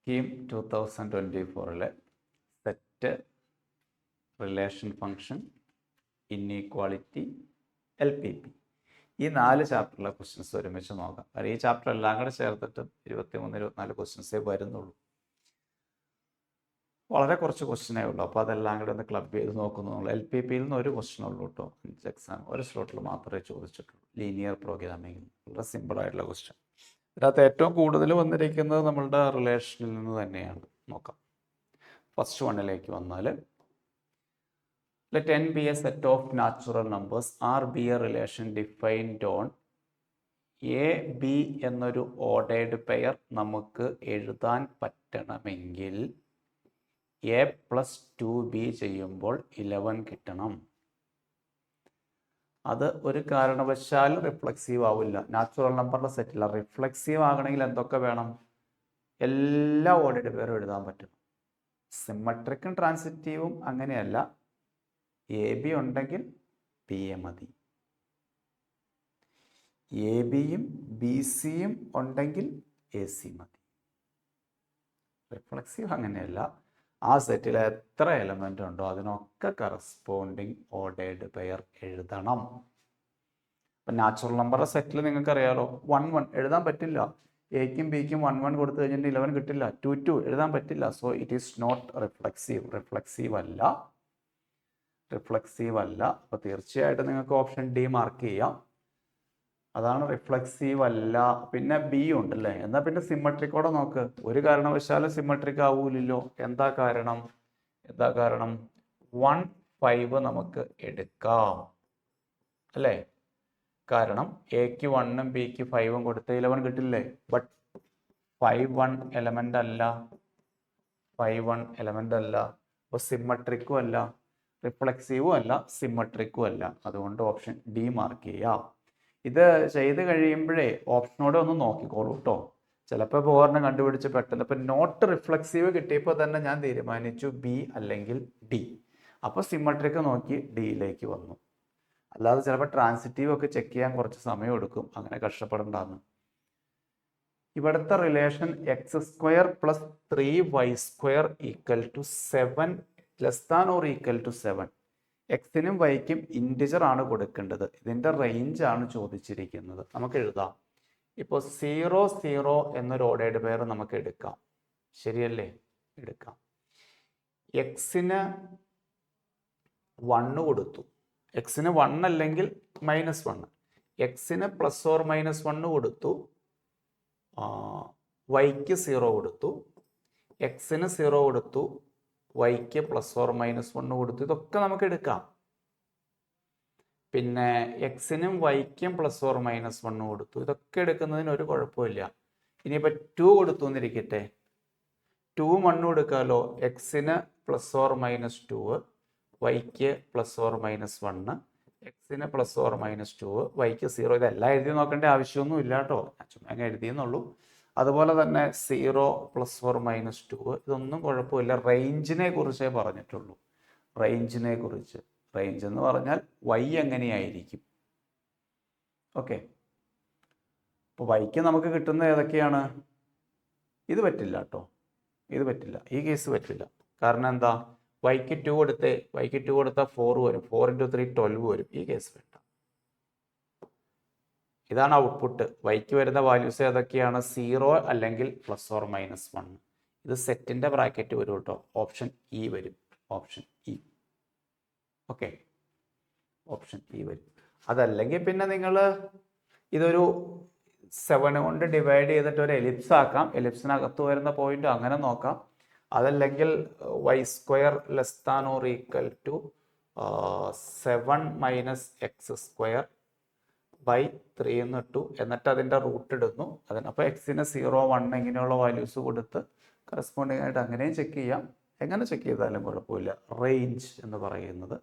Scheme 2024 set, relation function, inequality, LPP ഈ 4 ചാപ്റ്ററിലെ questions ഒരുമിച്ച് നോക്കാം. കാരണം ഈ ചാപ്റ്റർ എല്ലാം കൂടെ ചേർത്തിട്ട് 23-24 ക്വസ്റ്റ്യൻസേ വരുന്നുള്ളൂ. വളരെ കുറച്ച് ക്വസ്റ്റ്യനേ ഉള്ളൂ. അപ്പോൾ അതെല്ലാം കൂടെ ഒന്ന് ക്ലബ് ചെയ്ത് നോക്കുന്നുള്ളൂ. LPPയിൽ നിന്ന് ഒരു ക്വസ്റ്റ്യൻ ഉള്ളൂ കേട്ടോ. 5 എക്സാം ഒരു സ്ലോട്ടിൽ മാത്രമേ ചോദിച്ചിട്ടുള്ളൂ. ലീനിയർ പ്രോഗ്രാമിംഗ് വളരെ സിമ്പിളായിട്ടുള്ള ക്വസ്റ്റ്യൻ. ഇതിനകത്ത് ഏറ്റവും കൂടുതൽ വന്നിരിക്കുന്നത് നമ്മളുടെ റിലേഷനിൽ നിന്ന് തന്നെയാണ്. നോക്കാം. ഫസ്റ്റ് വണ്ണിലേക്ക് വന്നാൽ, let n be a set of natural numbers R be a relation defined on A B എന്നൊരു ഓർഡേർഡ് പെയർ നമുക്ക് എഴുതാൻ പറ്റണമെങ്കിൽ A + 2B ചെയ്യുമ്പോൾ 11 കിട്ടണം. അത് ഒരു കാരണവശാലും റിഫ്ലെക്സീവ് ആവില്ല. നാച്ചുറൽ നമ്പറിൻ്റെ സെറ്റില്ല. റിഫ്ലെക്സീവ് ആകണമെങ്കിൽ എന്തൊക്കെ വേണം? എല്ലാ ഓർഡേർഡ് പെയറും എഴുതാൻ പറ്റും. സിമ്മട്രിക്കും ട്രാൻസിറ്റീവും അങ്ങനെയല്ല. AB ഉണ്ടെങ്കിൽ PA മതി. ABയും BCയും ഉണ്ടെങ്കിൽ AC മതി. റിഫ്ലെക്സീവ് അങ്ങനെയല്ല. ആ സെറ്റിൽ എത്ര എലമെൻ്റ് ഉണ്ടോ അതിനൊക്കെ കറസ്പോണ്ടിങ് ഓർഡേർഡ് പെയർ എഴുതണം. ഇപ്പം നാച്ചുറൽ നമ്പറുടെ സെറ്റിൽ നിങ്ങൾക്കറിയാലോ, 1 1 എഴുതാൻ പറ്റില്ല. എക്കും ബിക്കും 1 1 കൊടുത്തു കഴിഞ്ഞിട്ട് 11 കിട്ടില്ല. 2 2 എഴുതാൻ പറ്റില്ല. So it is not reflexive. Reflexive അല്ല. അപ്പോൾ തീർച്ചയായിട്ടും നിങ്ങൾക്ക് ഓപ്ഷൻ ഡി മാർക്ക് ചെയ്യാം. അതാണ് റിഫ്ലെക്സീവ് അല്ല. പിന്നെ ബി ഉണ്ടല്ലേ. എന്നാൽ പിന്നെ സിമ്മട്രിക്കോടെ നോക്ക്. ഒരു കാരണവശാലും സിമ്മട്രിക് ആവൂലല്ലോ. എന്താ കാരണം? 1 5 നമുക്ക് എടുക്കാം അല്ലേ? കാരണം എക്ക് 1ഉം ബിക്ക് 5ഉം കൊടുത്ത് 11 കിട്ടില്ലേ? ബട്ട് 5 1 എലമെൻ്റ് അല്ല. അപ്പോൾ സിമ്മട്രിക്കും അല്ല, റിഫ്ലെക്സീവും അല്ല, സിമ്മട്രിക്കും അല്ല. അതുകൊണ്ട് ഓപ്ഷൻ ഡി മാർക്ക് ചെയ്യാം. ഇത് ചെയ്ത് കഴിയുമ്പോഴേ ഓപ്ഷനോടെ ഒന്ന് നോക്കിക്കോളൂ കേട്ടോ. ചിലപ്പോൾ പോറിനെ കണ്ടുപിടിച്ച് പെട്ടെന്ന് ഇപ്പം നോട്ട് റിഫ്ലെക്സീവ് കിട്ടിയപ്പോൾ തന്നെ ഞാൻ തീരുമാനിച്ചു ബി അല്ലെങ്കിൽ ഡി. അപ്പോൾ സിമ്മട്രിക്ക് നോക്കി ഡിയിലേക്ക് വന്നു. അല്ലാതെ ചിലപ്പോൾ ട്രാൻസിറ്റീവ് ഒക്കെ ചെക്ക് ചെയ്യാൻ കുറച്ച് സമയം എടുക്കും. അങ്ങനെ കഷ്ടപ്പെടണ്ടാന്ന്. ഇവിടുത്തെ റിലേഷൻ x² + 3y² = 7 < 7. എക്സിനും വൈക്കും ഇൻറ്റിജർ ആണ് കൊടുക്കേണ്ടത്. ഇതിൻ്റെ റേഞ്ച് ആണ് ചോദിച്ചിരിക്കുന്നത്. നമുക്ക് എഴുതാം. ഇപ്പോൾ 0 0 എന്നൊരു ഓർഡേർഡ് പെയർ നമുക്ക് എടുക്കാം. ശരിയല്ലേ? എടുക്കാം. എക്സിന് 1 കൊടുത്തു. എക്സിന് 1 അല്ലെങ്കിൽ -1. എക്സിന് +or-1 കൊടുത്തു. വൈക്ക് 0 കൊടുത്തു. എക്സിന് 0 കൊടുത്തു. വൈക്ക് +or-1 കൊടുത്തു. ഇതൊക്കെ നമുക്ക് എടുക്കാം. പിന്നെ എക്സിനും വൈക്കും +or-1 കൊടുത്തു. ഇതൊക്കെ എടുക്കുന്നതിന് ഒരു കുഴപ്പമില്ല. ഇനിയിപ്പോൾ 2 കൊടുത്തു എന്നിരിക്കട്ടെ. 2 1 കൊടുക്കാമല്ലോ. എക്സിന് +or-2, വൈക്ക് +or-1, എക്സിന് +or-2, വൈക്ക് 0. ഇതെല്ലാം എഴുതി നോക്കേണ്ട ആവശ്യമൊന്നും ഇല്ല കേട്ടോ. ഞാൻ ചുമ്മാ അങ്ങ് എഴുതിയെന്നുള്ളൂ. അതുപോലെ തന്നെ 0 +or-2 ഇതൊന്നും കുഴപ്പമില്ല. റേഞ്ചിനെ കുറിച്ചേ പറഞ്ഞിട്ടുള്ളൂ. റേഞ്ച് എന്ന് പറഞ്ഞാൽ y എങ്ങനെയായിരിക്കും. ഓക്കെ. അപ്പോൾ വൈക്ക് നമുക്ക് കിട്ടുന്ന ഏതൊക്കെയാണ്? ഇത് പറ്റില്ല കേട്ടോ. ഈ കേസ് പറ്റില്ല. കാരണം എന്താ? വൈക്ക് 2 കൊടുത്താൽ 4 വരും. 4 × 3 12 വരും. ഈ കേസ് വേണ്ട. ഇതാണ് ഔട്ട്പുട്ട്. വൈക്ക് വരുന്ന വാല്യൂസ് ഏതൊക്കെയാണ്? 0 അല്ലെങ്കിൽ +or-1. ഇത് സെറ്റിൻ്റെ ബ്രാക്കറ്റ് വരും കേട്ടോ. ഓപ്ഷൻ ഇ വരും. ഓക്കെ, ഓപ്ഷൻ ഇ വരും. അതല്ലെങ്കിൽ പിന്നെ നിങ്ങൾ ഇതൊരു 7 കൊണ്ട് ഡിവൈഡ് ചെയ്തിട്ട് ഒരു എലിപ്സ് ആക്കാം. എലിപ്സിനകത്ത് വരുന്ന പോയിന്റ് അങ്ങനെ നോക്കാം. അതല്ലെങ്കിൽ y² < 7 - x² / 3 എന്നിട്ടു. എന്നിട്ട് അതിൻ്റെ റൂട്ട് ഇടുന്നു. അപ്പോൾ എക്സിന് 0 1 ഇങ്ങനെയുള്ള വാല്യൂസ് കൊടുത്ത് കറസ്പോണ്ടിങ് ആയിട്ട് അങ്ങനെയും ചെക്ക് ചെയ്യാം. എങ്ങനെ ചെക്ക് ചെയ്താലും കുഴപ്പമില്ല. റേഞ്ച് എന്ന് പറയുന്നത്.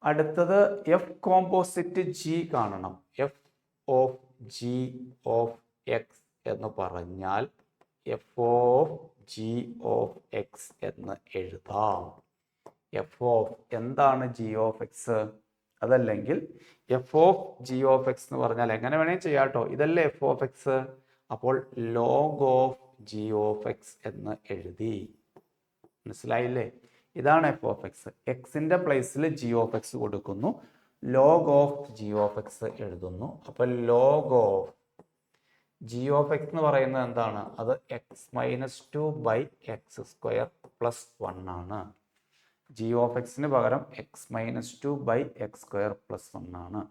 അടുത്തത് എഫ് കോമ്പോസിറ്റ് ജി കാണണം. F of G of X എന്ന് പറഞ്ഞാൽ F of G of X എന്ന് എഴുതാം. എഫ് ഓഫ് എന്താണ് ജി ഓഫ് എക്സ്? അതല്ലെങ്കിൽ F of G of X എന്ന് പറഞ്ഞാൽ എങ്ങനെ വേണമെങ്കിൽ ചെയ്യാം കേട്ടോ. ഇതല്ലേ എഫ് ഓഫ് എക്സ്. അപ്പോൾ log of G of X എന്ന് എഴുതി. മനസ്സിലായില്ലേ? ഇതാണ് എഫ് ഓഫ് എക്സ്. എക്സിൻ്റെ പ്ലേസിൽ ജി ഓഫ് എക്സ് കൊടുക്കുന്നു, log of G of X എഴുതുന്നു. അപ്പോൾ log of G of X എന്ന് പറയുന്നത് എന്താണ്? അത് എക്സ് മൈനസ് 2/x² + 1 ആണ്. ജി ഓഫ് എക്സിന് പകരം എക്സ് മൈനസ് 2/x² + 1 ആണ്.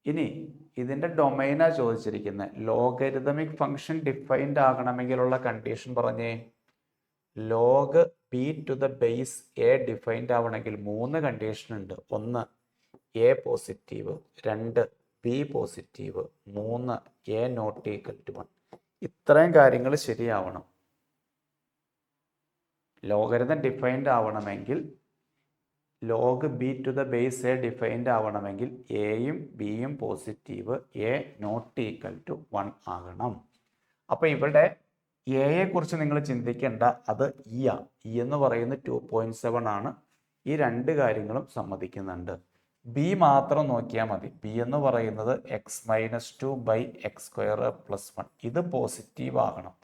ഇനി ഇതിൻ്റെ ഡൊമൈനാണ് ചോദിച്ചിരിക്കുന്നത്. ലോഗരിതമിക് ഫംഗ്ഷൻ ഡിഫൈൻഡ് ആകണമെങ്കിലുള്ള കണ്ടീഷൻ പറഞ്ഞേ. Log b to the base a defined ആവണമെങ്കിൽ 3 കണ്ടീഷൻ ഉണ്ട്. 1 a positive, 2 b positive, 3 a not equal to 1. ഇത്രയും കാര്യങ്ങൾ ശരിയാവണം. ലോഗരിതം ഡിഫൈൻഡ് ആവണമെങ്കിൽ, log b to the base a defined ആവണമെങ്കിൽ എയും ബിയും positive, a not equal to 1 ആകണം. അപ്പോൾ ഇവിടെ എയെ കുറിച്ച് നിങ്ങൾ ചിന്തിക്കേണ്ട, അത് ഇ ആ. ഇ എന്ന് പറയുന്നത് 2.7 ആണ്. ഈ 2 കാര്യങ്ങളും സമ്മതിക്കുന്നുണ്ട്. ബി മാത്രം നോക്കിയാൽ മതി. ബി എന്ന് പറയുന്നത് എക്സ് മൈനസ് 2/x² + 1. ഇത് പോസിറ്റീവ് ആകണം.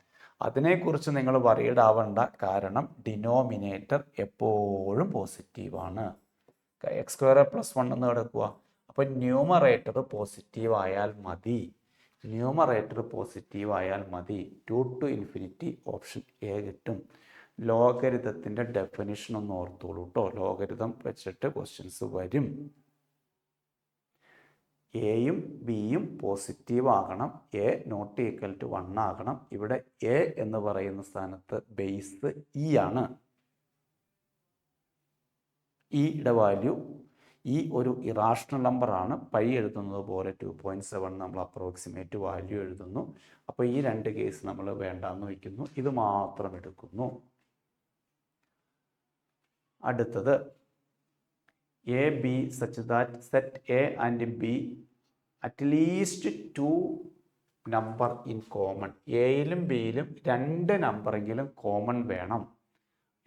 അതിനെക്കുറിച്ച് നിങ്ങൾ വറീഡ് ആവണ്ട, കാരണം ഡിനോമിനേറ്റർ എപ്പോഴും പോസിറ്റീവാണ്. x² + 1 എന്ന് കിടക്കുക. അപ്പോൾ ന്യൂമറേറ്റർ പോസിറ്റീവ് ആയാൽ മതി. ന്യൂമറേറ്റർ പോസിറ്റീവ് ആയാൽ മതി. 2 to ∞ ഓപ്ഷൻ എ കിട്ടും. ലോഗരിതത്തിൻ്റെ ഡെഫിനിഷൻ ഒന്ന് ഓർത്തോളൂ കേട്ടോ. ലോഗരിതം വെച്ചിട്ട് ക്വസ്റ്റ്യൻസ് വരും. എയും ബിയും പോസിറ്റീവ് ആകണം, എ നോട്ട് ഈക്വൽ ടു 1 ആകണം. ഇവിടെ എ എന്ന് പറയുന്ന സ്ഥാനത്ത് ബേസ് ഇ ആണ്. ഇയുടെ വാല്യൂ, ഈ ഒരു ഇറാഷണൽ നമ്പർ ആണ്. പൈ എഴുതുന്നത് പോലെ 2.7 നമ്മൾ അപ്രോക്സിമേറ്റ് വാല്യൂ എഴുതുന്നു. അപ്പോൾ ഈ 2 കേസ് നമ്മൾ വേണ്ടാന്ന് വയ്ക്കുന്നു, ഇത് മാത്രം എടുക്കുന്നു. അടുത്തത് A B such that set A and B at least 2 number in common. എയിലും ബിയിലും 2 നമ്പറെങ്കിലും കോമൺ വേണം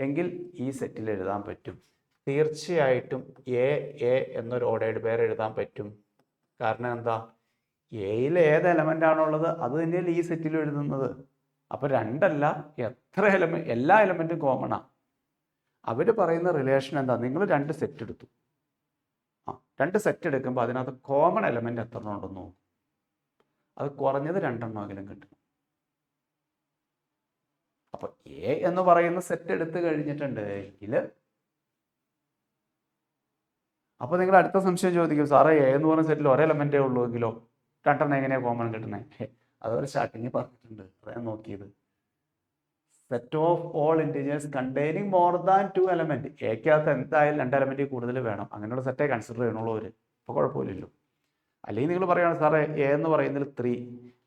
എങ്കിൽ ഈ സെറ്റിൽ എഴുതാൻ പറ്റും. തീർച്ചയായിട്ടും എ എന്നൊരു ഓർഡേർഡ് പെയർ എഴുതാൻ പറ്റും. കാരണം എന്താ? എയിൽ ഏത് എലമെൻ്റ് ആണുള്ളത് അത് തന്നെയല്ലേ ഈ സെറ്റിൽ എഴുതുന്നത്. അപ്പോൾ 2 അല്ല, എത്ര എലമെൻറ്റ്, എല്ലാ എലമെൻറ്റും കോമണാണ്. അവർ പറയുന്ന റിലേഷൻ എന്താ? നിങ്ങൾ 2 സെറ്റ് എടുത്തു. 2 സെറ്റ് എടുക്കുമ്പോൾ അതിനകത്ത് കോമൺ എലമെൻ്റ് എത്ര ഉണ്ടെന്ന് നോക്കും. അത് കുറഞ്ഞത് 2 എണ്ണമെങ്കിലും കിട്ടും. അപ്പോൾ എ എന്ന് പറയുന്ന സെറ്റ് എടുത്ത് കഴിഞ്ഞിട്ടുണ്ടെങ്കിൽ, അപ്പോൾ നിങ്ങൾ അടുത്ത സംശയം ചോദിക്കും, സാറേ എ എന്ന് പറയുന്ന സെറ്റിൽ ഒരു എലമെൻറ്റേ ഉള്ളൂ എങ്കിലോ 2 എണ്ണം എങ്ങനെയാണ് കോമൺ കിട്ടണേ? അതൊരു സ്റ്റാർട്ടിങ് പറഞ്ഞിട്ടുണ്ട്, അതാണ് നോക്കിയത്. Set of all integers containing more than 2 element. എക്കകത്ത് എന്തായാലും 2 എലമെൻറ്റ് കൂടുതൽ വേണം. അങ്ങനെയുള്ള സെറ്റേ കൺസിഡർ ചെയ്യണുള്ളൂ അവർ. അപ്പോൾ കുഴപ്പമില്ലല്ലോ. അല്ലെങ്കിൽ നിങ്ങൾ പറയുകയാണ് സാറേ എ എന്ന് പറയുന്നതിൽ 3,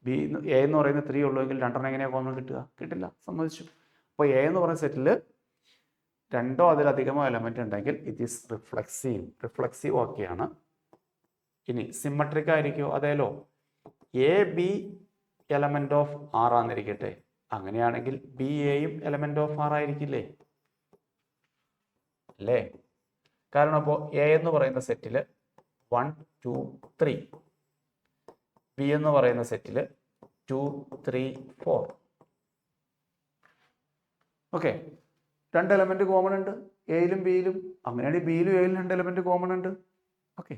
ബി എ എന്ന് പറയുന്നത് 3 ഉള്ളൂ എങ്കിൽ 2 എണ്ണം എങ്ങനെയാണ് കോമൺ കിട്ടുക? കിട്ടില്ല, സമ്മതിച്ചു. അപ്പോൾ എ എന്ന് പറയുന്ന സെറ്റിൽ 2ഓ അതിലധികമോ എലമെൻറ്റ് ഉണ്ടെങ്കിൽ ഇറ്റ് ഈസ് റിഫ്ലെക്സീവ്. റിഫ്ലെക്സീവ് ഓക്കെയാണ്. ഇനി സിമ്മട്രിക് ആയിരിക്കുമോ? അതേലോ. A b element of R ആണെന്നിരിക്കട്ടെ. അങ്ങനെയാണെങ്കിൽ ബി എയും എലമെൻറ്റ് ഓഫ് ആർ ആയിരിക്കില്ലേ? അല്ലേ? കാരണം അപ്പോൾ എ എന്ന് പറയുന്ന സെറ്റിൽ 1 2 3, ബി എന്ന് പറയുന്ന സെറ്റിൽ 2 3 4. ഓക്കെ, 2 എലമെൻറ്റ് കോമൺ ഉണ്ട് എയിലും ബിയിലും. അങ്ങനെയാണെങ്കിൽ ബിയിലും എയിലും 2 എലമെൻറ്റ് കോമൺ ഉണ്ട്. ഓക്കെ,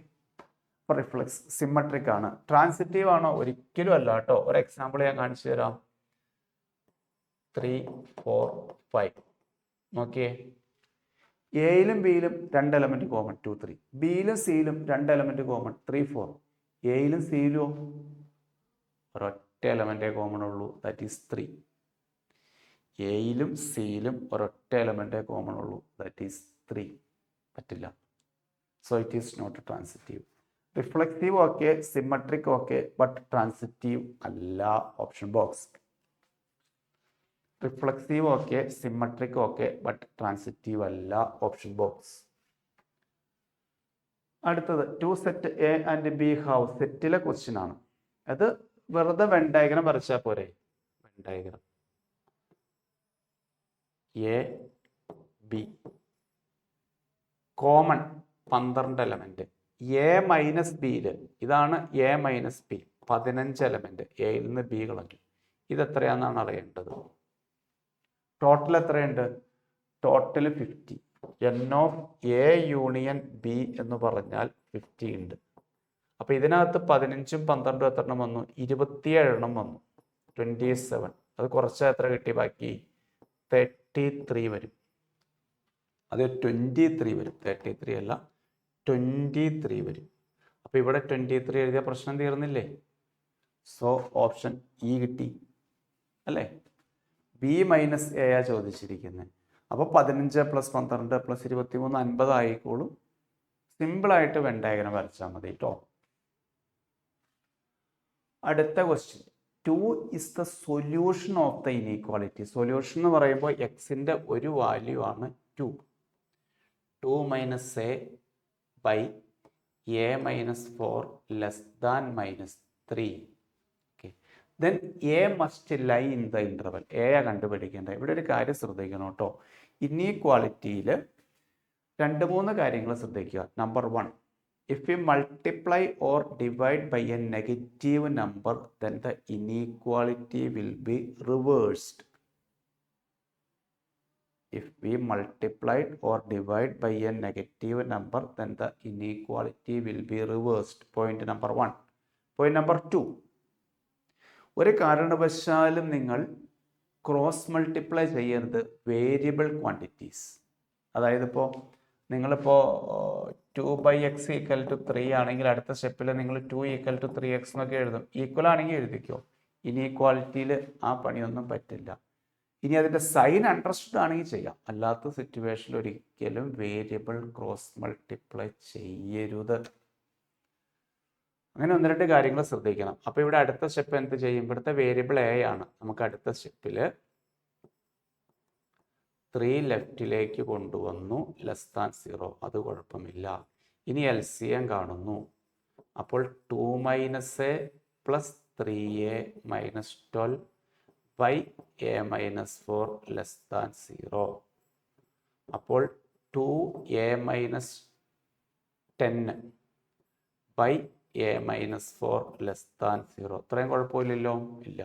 അപ്പോൾ റിഫ്ലെക്സ് സിമ്മട്രിക് ആണ്. ട്രാൻസിറ്റീവ് ആണോ? ഒരിക്കലും അല്ല കേട്ടോ. ഒരു എക്സാമ്പിൾ ഞാൻ കാണിച്ചു തരാം. 3 4 5 നോക്കിയേ. എയിലും ബിയിലും 2 എലമെൻറ്റ് കോമൺ 2 3, ബിയിലും സിയിലും 2 എലമെൻറ്റ് കോമൺ 3 4. എയിലും സിയിലും ഒരൊറ്റ എലമെൻറ്റേ കോമൺ ഉള്ളൂ, ദാറ്റ് ഈസ് 3. എയിലും സിയിലും ഒരൊറ്റ എലമെൻറ്റേ കോമൺ ഉള്ളൂ, ദാറ്റ് ഈസ് 3. പറ്റില്ല. So it is not transitive. Reflective okay, symmetric okay, but transitive അല്ല. Option box. Reflexive okay, symmetric okay, but transitive അല്ല. Option box. അടുത്തത് 2 set A and B have. സെറ്റിലെ ക്വസ്റ്റ്യൻ ആണ് അത്. വെറുതെ വെൻ ഡയഗ്രം വരച്ചാൽ പോരെ. Venn diagram A B common 12 element. A minus ബിയിൽ ഇതാണ് എ മൈനസ് ബി, 15 എലമെൻറ്റ്. എയിൽ നിന്ന് ബി കളഞ്ഞു. ഇതെത്രയാണെന്നാണ് അറിയേണ്ടത്. ടോട്ടൽ എത്രയുണ്ട്? Total 50. N of A union B എന്ന് പറഞ്ഞാൽ 50 ഉണ്ട്. അപ്പോൾ ഇതിനകത്ത് 15ഉം 12ഉം എത്ര എണ്ണം വന്നു? 27 എണ്ണം വന്നു. 27. അത് കുറച്ച് എത്ര കിട്ടി? ബാക്കി 33 വരും. അത് 23 വരും. 33 അല്ല, 23 വരും. അപ്പോൾ ഇവിടെ 23 എഴുതിയ പ്രശ്നം തീർന്നില്ലേ? സോ ഓപ്ഷൻ ഇ കിട്ടി അല്ലേ? ബി മൈനസ് എ ആ ചോദിച്ചിരിക്കുന്നത്. അപ്പോൾ 15 + 12 + 23 50 ആയിക്കോളും. സിമ്പിളായിട്ട് വെൻ ഡയഗ്രം വരച്ചാൽ മതി കേട്ടോ. അടുത്ത question, 2 is the solution of the inequality. Solution എന്ന് പറയുമ്പോൾ എക്സിൻ്റെ ഒരു വാല്യൂ ആണ് 2. 2 - a by a - 4 less than -3. Okay. Then a must lie in the interval. a കണ്ടുപിടിക്കേണ്ടത്. ഇവിടെ ഒരു കാര്യം ശ്രദ്ധിക്കണം കേട്ടോ. ഇനീക്വാളിറ്റിയിൽ 2-3 കാര്യങ്ങൾ ശ്രദ്ധിക്കുക. Number 1, if we multiply or divide by a negative number, then the inequality will be reversed. If we multiplied or divide by a negative number, then the inequality will be reversed. Point number 1. Point number 2, ഒരു കാരണവശാലും നിങ്ങൾ cross multiply ചെയ്യരുത് variable quantities. അതായത് ഇപ്പോൾ നിങ്ങളിപ്പോൾ 2/x = 3 ആണെങ്കിൽ അടുത്ത സ്റ്റെപ്പിൽ നിങ്ങൾ 2 = 3x എന്നൊക്കെ എഴുതും. ഈക്വൽ ആണെങ്കിൽ എഴുതിക്കോ. ഇനീക്വാളിറ്റിയിൽ ആ പണിയൊന്നും പറ്റില്ല. ഇനി അതിൻ്റെ സൈൻ അണ്ടർസ്റ്റുഡ് ആണെങ്കിൽ ചെയ്യാം. അല്ലാത്ത സിറ്റുവേഷനിൽ ഒരിക്കലും വേരിയബിൾ ക്രോസ് മൾട്ടിപ്ലൈ ചെയ്യരുത്. അങ്ങനെ 1-2 കാര്യങ്ങൾ ശ്രദ്ധിക്കണം. അപ്പോൾ ഇവിടെ അടുത്ത സ്റ്റെപ്പ് എന്ത് ചെയ്യും? ഇവിടുത്തെ വേരിയബിൾ എ ആണ്. നമുക്ക് അടുത്ത സ്റ്റെപ്പിൽ 3 ലെഫ്റ്റിലേക്ക് കൊണ്ടുവന്നു, <0. അത് കുഴപ്പമില്ല. ഇനി LCM കാണുന്നു. അപ്പോൾ 2 - a + 3a - 12 by a - 4 <0. അപ്പോൾ 2a - 10 by a - 4 <0. ഇത്രയും കുഴപ്പമില്ലല്ലോ? ഇല്ല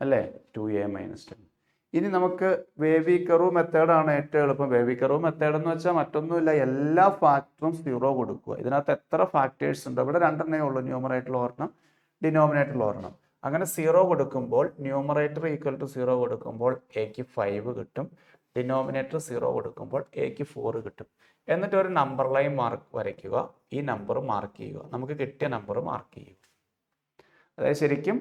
അല്ലേ? 2a - 10. ഇനി നമുക്ക് വേവി കർവ് മെത്തേഡാണ് ഏറ്റവും എളുപ്പം. വേവി കർവ് മെത്തേഡ് എന്ന് വെച്ചാൽ മറ്റൊന്നുമില്ല, എല്ലാ ഫാക്ടറും 0 കൊടുക്കുക. ഇതിനകത്ത് എത്ര ഫാക്ടേഴ്സ് ഉണ്ട്? ഇവിടെ 2 ഉള്ളൂ, ന്യൂമറേറ്ററിൽ ഒരെണ്ണം, ഡിനോമിനേറ്ററിൽ ഒരെണ്ണം. അങ്ങനെ 0 കൊടുക്കുമ്പോൾ ന്യൂമറേറ്റർ = 0 കൊടുക്കുമ്പോൾ എക്ക് 5 കിട്ടും, ഡിനോമിനേറ്റർ 0 കൊടുക്കുമ്പോൾ എക്ക് 4 കിട്ടും. എന്നിട്ട് ഒരു നമ്പർ ലൈൻ വരയ്ക്കുക, ഈ നമ്പർ മാർക്ക് ചെയ്യുക, നമുക്ക് കിട്ടിയ നമ്പർ മാർക്ക് ചെയ്യുക. അതായത് ശരിക്കും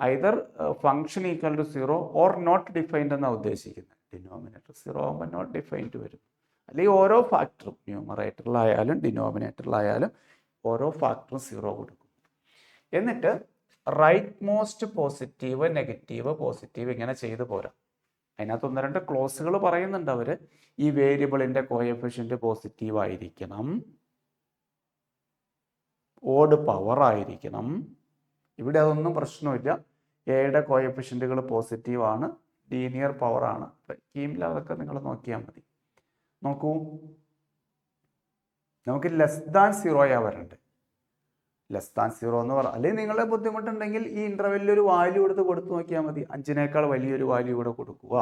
either function = 0 or not defined എന്നാണ് ഉദ്ദേശിക്കുന്നത്. ഡിനോമിനേറ്റർ 0 ആകുമ്പോൾ നോട്ട് ഡിഫൈൻഡ് വരും. അല്ലെങ്കിൽ ഓരോ ഫാക്ടറും ന്യൂമറേറ്ററിലായാലും ഡിനോമിനേറ്ററിലായാലും ഓരോ ഫാക്ടറും 0 കൊടുക്കും. എന്നിട്ട് right most positive, negative, positive ഇങ്ങനെ ചെയ്തു പോരാ. അതിനകത്ത് 1-2 ക്ലോസുകൾ പറയുന്നുണ്ട് അവർ. ഈ വേരിയബിളിൻ്റെ കോഎഫിഷ്യന്റ് പോസിറ്റീവ് ആയിരിക്കണം, ഓഡ് പവർ ആയിരിക്കണം. ഇവിടെ അതൊന്നും പ്രശ്നമില്ല. എയുടെ കോഎഫിഷ്യന്റുകൾ പോസിറ്റീവ് ആണ്, ലീനിയർ പവർ ആണ്. കീമിൽ അതൊക്കെ നിങ്ങൾ നോക്കിയാൽ മതി. നോക്കൂ, നമുക്ക് <0 വരണ്ടേ. <0 എന്ന് പറഞ്ഞാൽ, അല്ലെങ്കിൽ നിങ്ങളെ ബുദ്ധിമുട്ടുണ്ടെങ്കിൽ ഈ ഇൻ്റർവെല്ലിൽ ഒരു വാല്യൂ കൊടുത്ത് നോക്കിയാൽ മതി. 5-നേക്കാൾ വലിയൊരു വാല്യൂ കൂടെ കൊടുക്കുക,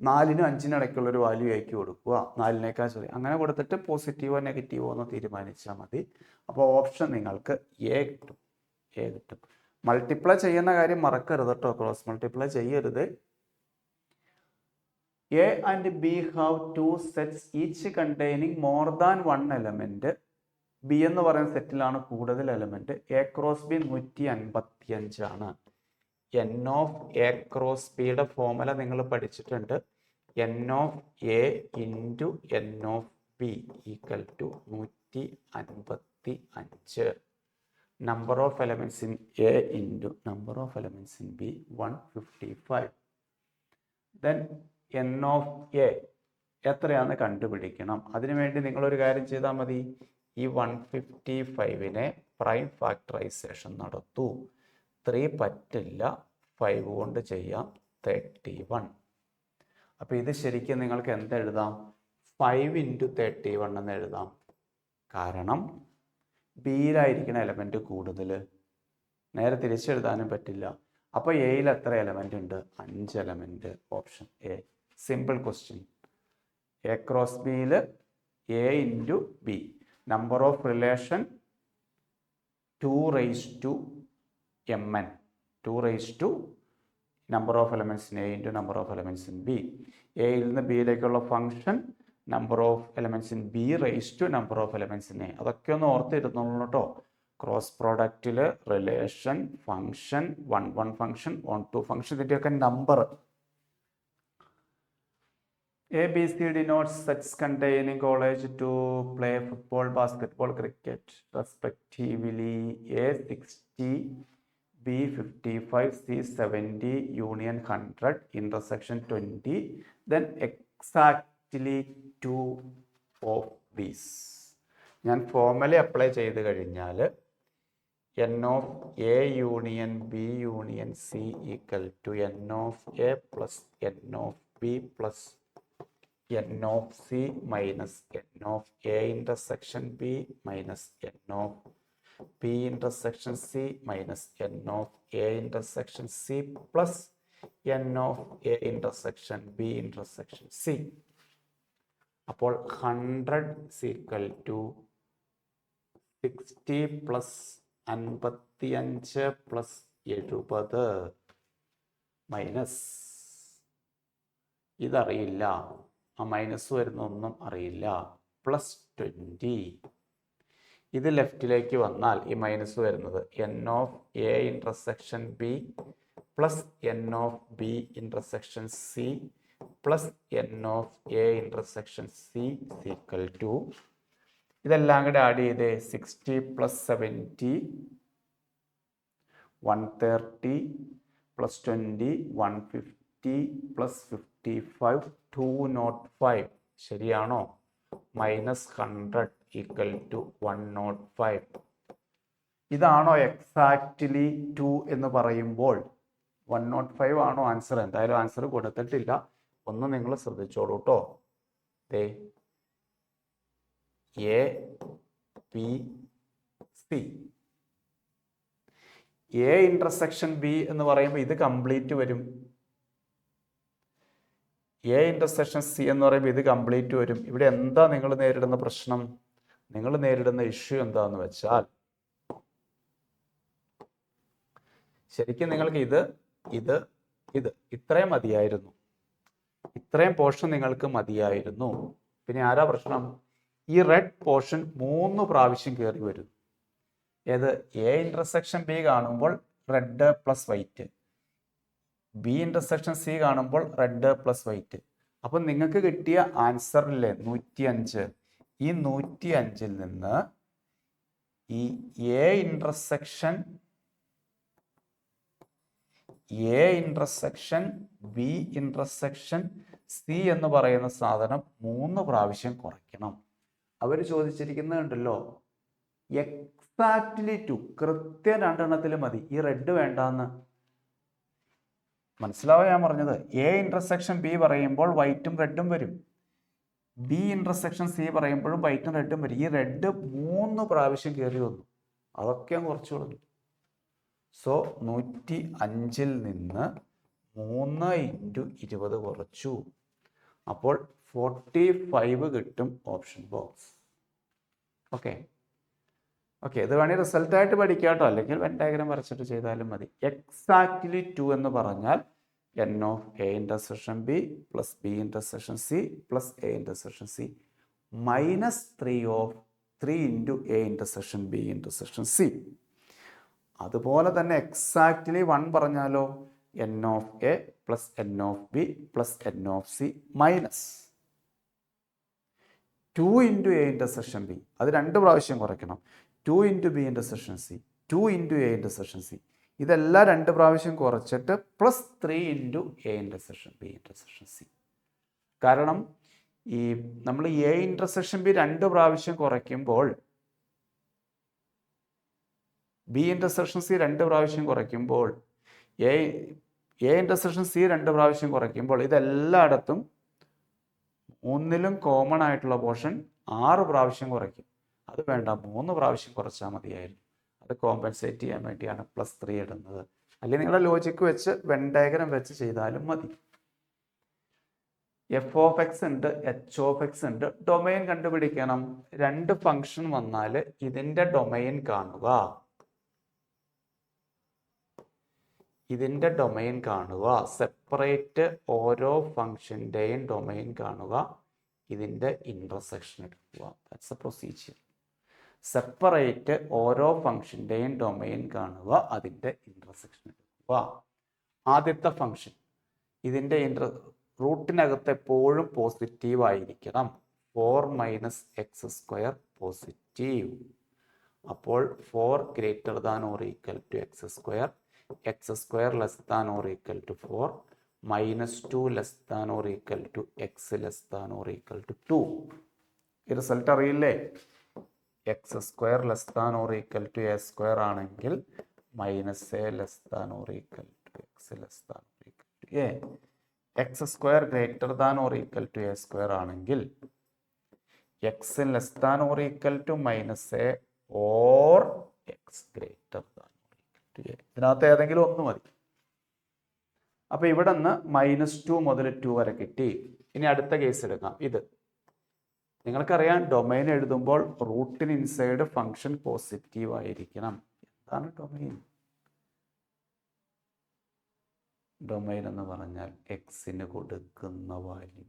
4-നും 5-നും ഇടയ്ക്കുള്ള ഒരു വാല്യൂ ആക്കി കൊടുക്കുക, 4-നേക്കാൾ ചെറിയ, അങ്ങനെ കൊടുത്തിട്ട് പോസിറ്റീവോ നെഗറ്റീവോ എന്ന് തീരുമാനിച്ചാൽ മതി. അപ്പോൾ ഓപ്ഷൻ നിങ്ങൾക്ക് എ കിട്ടും. മൾട്ടിപ്ലൈ ചെയ്യുന്ന കാര്യം മറക്കരുത് കേട്ടോ, ക്രോസ് മൾട്ടിപ്ലൈ ചെയ്യരുത്. A and B have 2 sets each containing more than 1 element. B എന്ന് പറയുന്ന സെറ്റിലാണ് കൂടുതൽ എലമെന്റ്. എ ക്രോസ് ബി 155 ആണ്. എൻ ഓഫ് എ ക്രോസ് ബിയുടെ ഫോർമുല നിങ്ങൾ പഠിച്ചിട്ടുണ്ട്. N of A into N of B = 155. number of elements in A into number of elements in B 155. then n of A എത്രയാണെന്ന് കണ്ടുപിടിക്കണം. അതിനുവേണ്ടി നിങ്ങളൊരു കാര്യം ചെയ്താൽ മതി. ഈ 155നെ പ്രൈം ഫാക്ടറൈസേഷൻ നടത്തൂ. 3 പറ്റില്ല, 5 കൊണ്ട് ചെയ്യാം, 31. അപ്പോൾ ഇത് ശരിക്കും നിങ്ങൾക്ക് എന്തെഴുതാം? 5 × 31 എന്ന് എഴുതാം. കാരണം ബിയിലായിരിക്കുന്ന എലമെന്റ് കൂടുതൽ. നേരെ തിരിച്ചെഴുതാനും പറ്റില്ല. അപ്പോൾ എയിൽ എത്ര എലമെൻ്റ് ഉണ്ട്? 5 element. Option A. Simple question. A cross ബിയിൽ A into B. Number of relation 2/mn. 2 number of elements in A into number of elements in B. എയിൽ നിന്ന് ബിയിലേക്കുള്ള function number of elements in B raise to number of elements in A. അതൊക്കെ ഒന്ന് ഓർത്തിരുന്നുള്ളൂ കേട്ടോ. Cross പ്രോഡക്റ്റിൽ relation, function, 1 function, 1 function, ഇതിൻ്റെയൊക്കെ number. A, B, C denotes sets containing college to play football, basketball, cricket respectively. A 60, B 55, C 70, union 100, intersection 20. Then exactly 2 of these. ഞാൻ formula apply ചെയ്ത് കഴിഞ്ഞാൽ n of A union B union C equal to n of A plus n of B plus n of C minus n of A intersection B minus n of B intersection C minus n of A intersection C plus n of A intersection B intersection C. അപ്പോൾ 100 is equal to 60 plus 55 plus 70 minus ഇതറിയില്ല, ആ minus വരുന്ന ഒന്നും അറിയില്ല, plus 20. ഇത് ലെഫ്റ്റിലേക്ക് വന്നാൽ ഈ minus വരുന്നത് n of A intersection B plus n of B intersection C plus n of A intersection C equal to ഇതെല്ലാം കൂടെ ആഡ് ചെയ്ത് 60 പ്ലസ് 70 130 പ്ലസ് 20 150 പ്ലസ് 55 205. ശരിയാണോ? Minus 100 equal to 105. ഇതാണോ എക്സാക്ട്ലി 2 എന്ന് പറയുമ്പോൾ? 105 ആണോ ആൻസർ? എന്തായാലും ആൻസർ കൊടുത്തിട്ടില്ല, ഒന്ന് നിങ്ങൾ ശ്രദ്ധിച്ചോളൂ കേട്ടോ. A B C. A intersection B എന്ന് പറയുമ്പോൾ ഇത് കംപ്ലീറ്റ് വരും. എ ഇന്റർസെക്ഷൻ സി എന്ന് പറയുമ്പോൾ ഇത് കംപ്ലീറ്റ് വരും. ഇവിടെ എന്താ നിങ്ങൾ നേരിടുന്ന പ്രശ്നം? നിങ്ങൾ നേരിടുന്ന ഇഷ്യൂ എന്താന്ന് വെച്ചാൽ ശരിക്കും നിങ്ങൾക്ക് ഇത് ഇത്രയും മതിയായിരുന്നു, ഇത്രയും പോർഷൻ നിങ്ങൾക്ക് മതിയായിരുന്നു. പിന്നെ ആരാ പ്രശ്നം? ഈ റെഡ് പോർഷൻ 3 പ്രാവശ്യം കയറി വരും. ഏത്? എ ഇന്റർസെക്ഷൻ ബി കാണുമ്പോൾ red plus white, B intersection C കാണുമ്പോൾ റെഡ് പ്ലസ് വൈറ്റ്. അപ്പം നിങ്ങൾക്ക് കിട്ടിയ ആൻസറില്ലേ 105, ഈ 105ൽ നിന്ന് ഈ A intersection B intersection C എന്ന് പറയുന്ന സാധനം 3 പ്രാവശ്യം കുറയ്ക്കണം. അവർ ചോദിച്ചിരിക്കുന്നുണ്ടല്ലോ എക്സാക്ട്ലി 2, കൃത്യം 2 എണ്ണത്തിൽ മതി, ഈ റെഡ് വേണ്ടാന്ന്. മനസ്സിലാവോ ഞാൻ പറഞ്ഞത്? എ ഇന്റർസെക്ഷൻ ബി പറയുമ്പോൾ വൈറ്റും റെഡും വരും, ബി ഇന്റർസെക്ഷൻ സി പറയുമ്പോഴും വൈറ്റും റെഡും വരും. ഈ റെഡ് 3 പ്രാവശ്യം കയറി വന്നു, അതൊക്കെ ഞാൻ കുറച്ചു കൊടുത്തു. സോ 105ൽ നിന്ന് 3 × 20 കുറച്ചു, അപ്പോൾ 45 കിട്ടും ഓപ്ഷൻ ബോക്സ്. ഓക്കെ, ഇത് വേണമെങ്കിൽ റിസൾട്ടായിട്ട് പഠിക്കാം കേട്ടോ, അല്ലെങ്കിൽ വെൻ ഡയഗ്രാം വരച്ചിട്ട് ചെയ്താലും മതി. എക്സാക്ട്ലി 2 എന്ന് പറഞ്ഞാൽ n of A intersection B plus B intersection C plus A intersection C minus 3 × A intersection B intersection C. അതുപോലെ തന്നെ എക്സാക്ട്ലി 1 പറഞ്ഞാലോ n of A plus n of B plus n of C minus 2 × A intersection B, അത് 2 പ്രാവശ്യം കുറയ്ക്കണം, 2 × B intersection C 2 × A intersection C, ഇതെല്ലാം 2 പ്രാവശ്യം കുറച്ചിട്ട് plus 3 × A intersection B intersection C. കാരണം ഈ നമ്മൾ എ ഇന്റർസെക്ഷൻ ബി 2 പ്രാവശ്യം കുറയ്ക്കുമ്പോൾ ബി ഇന്റർസെക്ഷൻ സി 2 പ്രാവശ്യം കുറയ്ക്കുമ്പോൾ എ ഇന്റർസെക്ഷൻ സി 2 പ്രാവശ്യം കുറയ്ക്കുമ്പോൾ ഇതെല്ലായിടത്തും 3ലും കോമൺ ആയിട്ടുള്ള പോർഷൻ 6 പ്രാവശ്യം കുറയ്ക്കും. അത് വേണ്ട, 3 പ്രാവശ്യം കുറച്ചാൽ മതിയായിരുന്നു. അത് കോമ്പൻസേറ്റ് ചെയ്യാൻ വേണ്ടിയാണ് +3 ഇടുന്നത്. അല്ലെങ്കിൽ നിങ്ങളുടെ ലോജിക്ക് വെച്ച് വെൻ ഡയഗ്രം വെച്ച് ചെയ്താലും മതി. എഫ് ഓഫ് എക്സ് ഉണ്ട്, എച്ച് ഓഫ് എക്സ് ഉണ്ട്. ഡൊമൈൻ കണ്ടുപിടിക്കണം. രണ്ട് ഫംഗ്ഷൻ വന്നാൽ ഇതിന്റെ ഡൊമൈൻ കാണുക. ഇതിന്റെ ഡൊമൈൻ കാണുക. സെപ്പറേറ്റ് ഓരോ ഫംഗ്ഷന്റെയും ഡൊമൈൻ കാണുക. ഇതിന്റെ ഇന്റർസെക്ഷൻ എടുക്കുക. That's A procedure. സെപ്പറേറ്റ് ഓരോ ഫംഗ്ഷന്റെയും ഡൊമൈൻ കാണുക, അതിന്റെ ഇന്റർസെക്ഷൻ എടുക്കുക. ആദ്യത്തെ ഫംഗ്ഷൻ ഇതിന്റെ റൂട്ടിനകത്ത് എപ്പോഴും പോസിറ്റീവ് ആയിരിക്കണം. 4 - x² പോസിറ്റീവ്. അപ്പോൾ 4 > (= x², x² < (= 4, -2 < (x < 2). ഈ റിസൾട്ട് അറിയില്ലേ? x² < (a² ആണെങ്കിൽ -a < (x (a). x² < (a² ആണെങ്കിൽ x < (-a or x < (a). ഇതിനകത്ത് ഏതെങ്കിലും ഒന്ന് മതി. അപ്പൊ ഇവിടെ നിന്ന് -2 മുതൽ 2 വരെ കിട്ടി. ഇനി അടുത്ത കേസ് എടുക്കാം. ഇത് നിങ്ങൾക്കറിയാം, ഡൊമൈൻ എഴുതുമ്പോൾ റൂട്ടിന് ഇൻസൈഡ് ഫംഗ്ഷൻ പോസിറ്റീവ് ആയിരിക്കണം. എന്താണ് ഡൊമൈൻ? ഡൊമൈൻ എന്ന് പറഞ്ഞാൽ എക്സിന് കൊടുക്കുന്ന വാല്യൂ,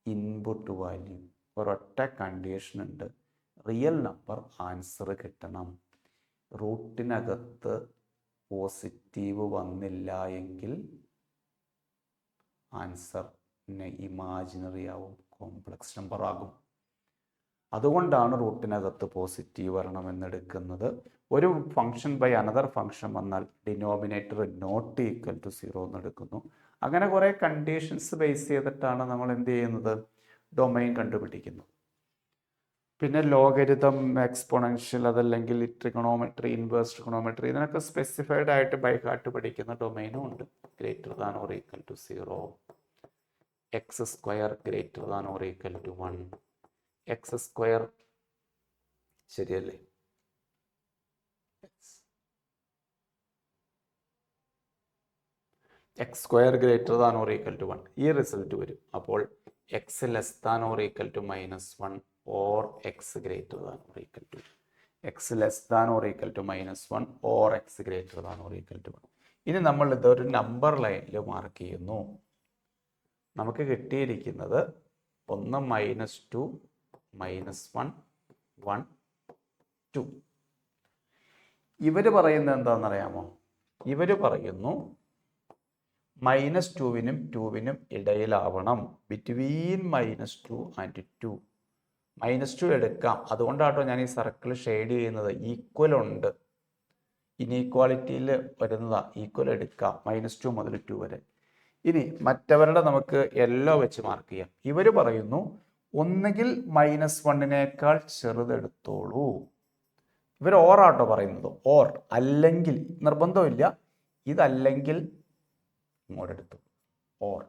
ഇൻപുട്ട് വാല്യൂ. ഒരൊറ്റ കണ്ടീഷൻ ഉണ്ട്, റിയൽ നമ്പർ ആൻസർ കിട്ടണം. റൂട്ടിനകത്ത് പോസിറ്റീവ് വന്നില്ല എങ്കിൽ ആൻസർ ഇമാജിനറി ആവും, കോംപ്ലക്സ് നമ്പർ ആകും. അതുകൊണ്ടാണ് റൂട്ടിനകത്ത് പോസിറ്റീവ് വരണമെന്നെടുക്കുന്നത്. ഒരു ഫംഗ്ഷൻ ബൈ അനദർ ഫംഗ്ഷൻ വന്നാൽ ഡിനോമിനേറ്റർ നോട്ട് ഈക്വൽ ടു 0 എന്നെടുക്കുന്നു. അങ്ങനെ കുറേ കണ്ടീഷൻസ് ബേസ് ചെയ്തിട്ടാണ് നമ്മൾ എന്ത് ചെയ്യുന്നത്? ഡൊമൈൻ കണ്ടുപിടിക്കുന്നത്. പിന്നെ ലോഗരിതം, എക്സ്പോണൻഷ്യൽ, അതല്ലെങ്കിൽ ട്രിഗണോമെട്രി, ഇൻവേഴ്സ് ട്രിഗണോമെട്രി, ഇതിനൊക്കെ സ്പെസിഫൈഡ് ആയിട്ട് ബൈ ഹാർട്ട് പഠിക്കുന്ന ഡൊമൈനും ഉണ്ട്. > 0, x² > 1, x² ശരിയല്ലേ? x² > 1 ഈ റിസൾട്ട് വരും. അപ്പോൾ x < (-1) or x < (-2). x < (-1) or x < (-1). ഇനി നമ്മൾ ഇതൊരു നമ്പർ ലൈനിൽ മാർക്ക് ചെയ്യുന്നു. നമുക്ക് കിട്ടിയിരിക്കുന്നത് 1 -2 -1 1 2. ഇവര് പറയുന്നത് എന്താണെന്നറിയാമോ? ഇവര് പറയുന്നു -2-നും 2-നും ഇടയിലാവണം. Between -2 and 2. -2 എടുക്കാം. അതുകൊണ്ടാട്ടോ ഞാൻ ഈ സർക്കിൾ ഷെയ്ഡ് ചെയ്യുന്നത്. ഈക്വൽ ഉണ്ട്, ഇനീക്വാളിറ്റിയിൽ വരുന്നതാ. ഈക്വൽ എടുക്കാം -2 മുതൽ 2 വരെ. ഇനി മറ്റവരുടെ നമുക്ക് യെല്ലോ വെച്ച് മാർക്ക് ചെയ്യാം. ഇവർ പറയുന്നു ഒന്നുകിൽ -1-നേക്കാൾ ചെറുതെടുത്തോളൂ. ഇവർ ഓറാട്ടോ പറയുന്നത്. ഓർ അല്ലെങ്കിൽ, നിർബന്ധമില്ല, ഇതല്ലെങ്കിൽ ഇങ്ങോട്ടെടുത്തു. ഓർ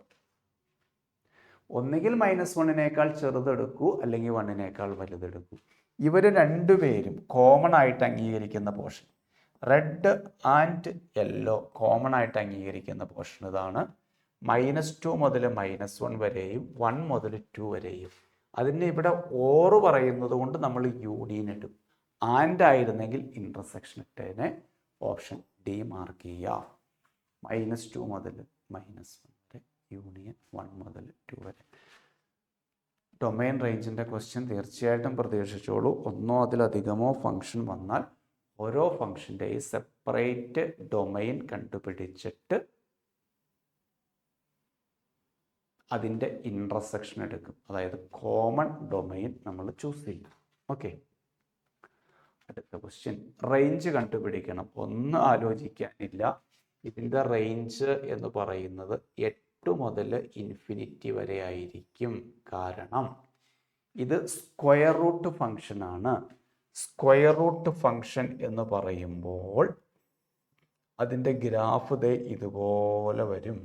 ഒന്നുകിൽ -1-നേക്കാൾ ചെറുതെടുക്കൂ, അല്ലെങ്കിൽ 1-നേക്കാൾ വലുതെടുക്കൂ. ഇവർ രണ്ടുപേരും കോമൺ ആയിട്ട് അംഗീകരിക്കുന്ന portion, red and yellow common ആയിട്ട് അംഗീകരിക്കുന്ന പോർഷൻ ഇതാണ്. -2 മുതൽ -1 വരെയും 1 മുതൽ 2 വരെയും. അതിന് ഇവിടെ ഓറ് പറയുന്നത് കൊണ്ട് നമ്മൾ യൂണിയൻ ഇടും. ആൻഡ് ആയിരുന്നെങ്കിൽ ഇന്റർസെക്ഷൻ ഇട്ടതിനെ. ഓപ്ഷൻ ഡി മാർക്ക് ചെയ്യുക. -2 മുതൽ -1 വരെ യൂണിയൻ 1 മുതൽ 2 വരെ. ഡൊമൈൻ റേഞ്ചിൻ്റെ ക്വസ്റ്റ്യൻ തീർച്ചയായിട്ടും പ്രതീക്ഷിച്ചോളൂ. ഒന്നോ അതിലധികമോ ഫംഗ്ഷൻ വന്നാൽ ഓരോ ഫംഗ്ഷൻ്റെയും സെപ്പറേറ്റ് ഡൊമൈൻ കണ്ടുപിടിച്ചിട്ട് അതിൻ്റെ ഇൻറ്റർസെക്ഷൻ എടുക്കും. അതായത് കോമൺ ഡൊമൈൻ നമ്മൾ ചൂസ് ചെയ്യും. ഓക്കെ, അടുത്ത ക്വസ്റ്റ്യൻ. റേഞ്ച് കണ്ടുപിടിക്കണം. ഒന്നും ആലോചിക്കാനില്ല. ഇതിൻ്റെ റേഞ്ച് എന്ന് പറയുന്നത് 8 മുതൽ ഇൻഫിനിറ്റി വരെ ആയിരിക്കും. കാരണം ഇത് സ്ക്വയർ റൂട്ട് ഫംഗ്ഷനാണ്. സ്ക്വയർ റൂട്ട് ഫംഗ്ഷൻ എന്ന് പറയുമ്പോൾ അതിൻ്റെ ഗ്രാഫ് ദേ ഇതുപോലെ വരും.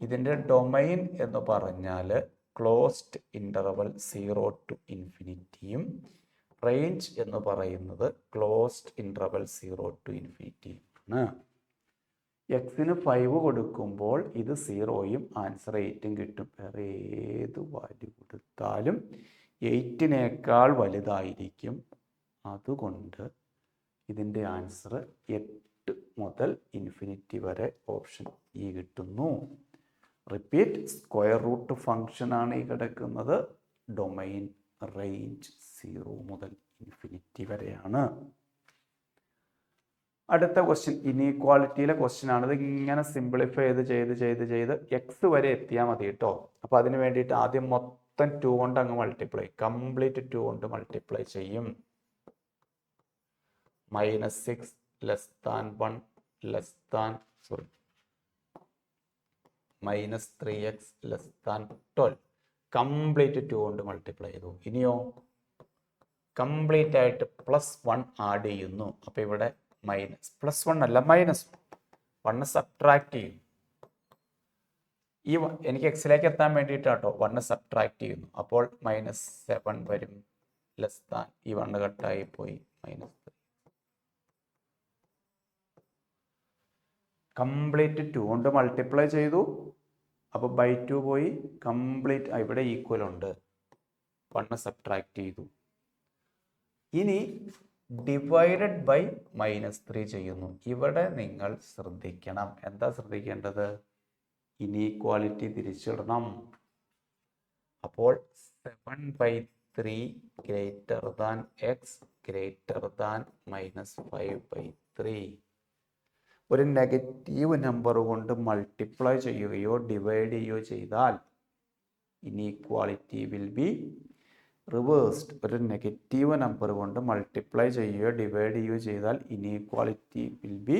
ഇതിൻ്റെ ഡൊമൈൻ എന്ന് പറഞ്ഞാൽ ക്ലോസ്ഡ് ഇൻ്റർവൽ 0 to ഇൻഫിനിറ്റിയും റേഞ്ച് എന്ന് പറയുന്നത് ക്ലോസ്ഡ് ഇൻ്റർവൽ 0 to ഇൻഫിനിറ്റി ആണ്. എക്സിന് 5 കൊടുക്കുമ്പോൾ ഇത് 0യും ആൻസർ 8ഉം കിട്ടും. വേറെ ഏത് വാല്യൂ കൊടുത്താലും 8നേക്കാൾ വലുതായിരിക്കും. അതുകൊണ്ട് ഇതിൻ്റെ ആൻസർ 8 മുതൽ ഇൻഫിനിറ്റി വരെ ഓപ്ഷൻ ഇ കിട്ടുന്നു. റിപ്പീറ്റ്, സ്ക്വയർ റൂട്ട് ഫംഗ്ഷൻ ആണ് ഈ കിടക്കുന്നത്. ഡൊമൈൻ റേഞ്ച് 0 മുതൽ ഇൻഫിനിറ്റി വരെയാണ്. അടുത്ത ക്വസ്റ്റ്യൻ ഇനീക്വാളിറ്റിയിലെ ക്വസ്റ്റ്യൻ ആണ്. ഇത് ഇങ്ങനെ സിംപ്ലിഫൈ ചെയ്ത് എക്സ് വരെ എത്തിയാൽ മതി കേട്ടോ. അപ്പോൾ അതിന് വേണ്ടിയിട്ട് ആദ്യം മൊത്തം 2 കൊണ്ട് അങ്ങ് മൾട്ടിപ്ലൈ, കംപ്ലീറ്റ് 2 കൊണ്ട് മൾട്ടിപ്ലൈ ചെയ്യും. -6 less than 1 less than -3x less than 12 complete 2 കൊണ്ട് മൾട്ടിപ്ലൈ ചെയ്തു. ഇനിയോ കംപ്ലീറ്റ് ആയിട്ട് +1 ആഡ് ചെയ്യുന്നു. അപ്പോൾ ഇവിടെ +1 അല്ല -1 സബ്ട്രാക്ട് ചെയ്യും. എനിക്ക് എക്സിലേക്ക് എത്താൻ വേണ്ടിയിട്ടാട്ടോ 1 സബ്ട്രാക്ട് ചെയ്യുന്നു. അപ്പോൾ -7 വരും ലെസ് ദാൻ ഈ 1 കട്ടായി പോയി -3. കംപ്ലീറ്റ് 2 കൊണ്ട് മൾട്ടിപ്ലൈ ചെയ്തു. അപ്പോൾ ബൈ 2 പോയി. കംപ്ലീറ്റ് ഇവിടെ ഈക്വൽ ഉണ്ട്, 1 സബ്ട്രാക്ട് ചെയ്തു. ഇനി ഡിവൈഡഡ് ബൈ -3 ചെയ്യുന്നു. ഇവിടെ നിങ്ങൾ ശ്രദ്ധിക്കണം. എന്താ ശ്രദ്ധിക്കേണ്ടത്? ഇനീക്വാലിറ്റി തിരിച്ചിടണം. അപ്പോൾ 7/3 greater than x greater than -5/3. ഒരു നെഗറ്റീവ് നമ്പർ കൊണ്ട് മൾട്ടിപ്ലൈ ചെയ്യുകയോ ഡിവൈഡ് ചെയ്യുകയോ ചെയ്താൽ ഇനീക്വാളിറ്റി വിൽ ബി റിവേഴ്സ്ഡ്. ഒരു നെഗറ്റീവ് നമ്പർ കൊണ്ട് മൾട്ടിപ്ലൈ ചെയ്യുകയോ ഡിവൈഡ് ചെയ്യുകയോ ചെയ്താൽ ഇനീക്വാളിറ്റി വിൽ ബി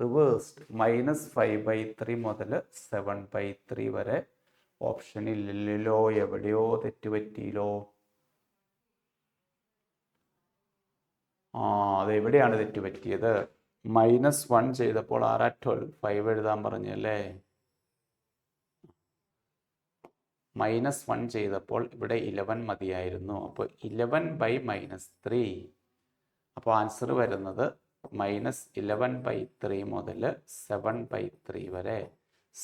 റിവേഴ്സ്ഡ്. -5/3 മുതൽ 7/3 വരെ ഓപ്ഷനിൽ ഇല്ലല്ലോ, എവിടെയോ തെറ്റുപറ്റിയില്ലോ. അതെവിടെയാണ് തെറ്റുപറ്റിയത്? -1 ചെയ്തപ്പോൾ 6 5 എഴുതാൻ പറഞ്ഞല്ലേ. -1 ചെയ്തപ്പോൾ ഇവിടെ 11 മതിയായിരുന്നു. അപ്പോൾ 11/-3. അപ്പോൾ ആൻസർ വരുന്നത് -11/3 മുതൽ 7/3 വരെ.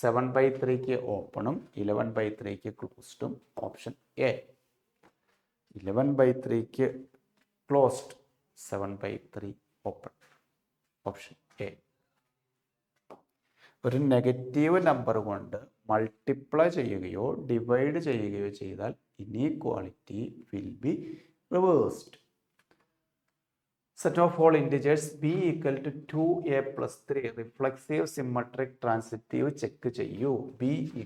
7/3ക്ക് ഓപ്പണും 11/3ക്ക് ക്ലോസ്ഡും ഓപ്ഷൻ എ. 11/3ക്ക് ക്ലോസ്ഡ്, 7/3 ഓപ്പൺ, ഓപ്ഷൻ എ. ഒരു നെഗറ്റീവ് നമ്പർ കൊണ്ട് മൾട്ടിപ്ലൈ ചെയ്യുകയോ ഡിവൈഡ് ചെയ്യുകയോ ചെയ്താൽ inequality will be reversed. Set of all integers b = 2a + 3 reflexive symmetric transitive check ചെയ്യൂ. b =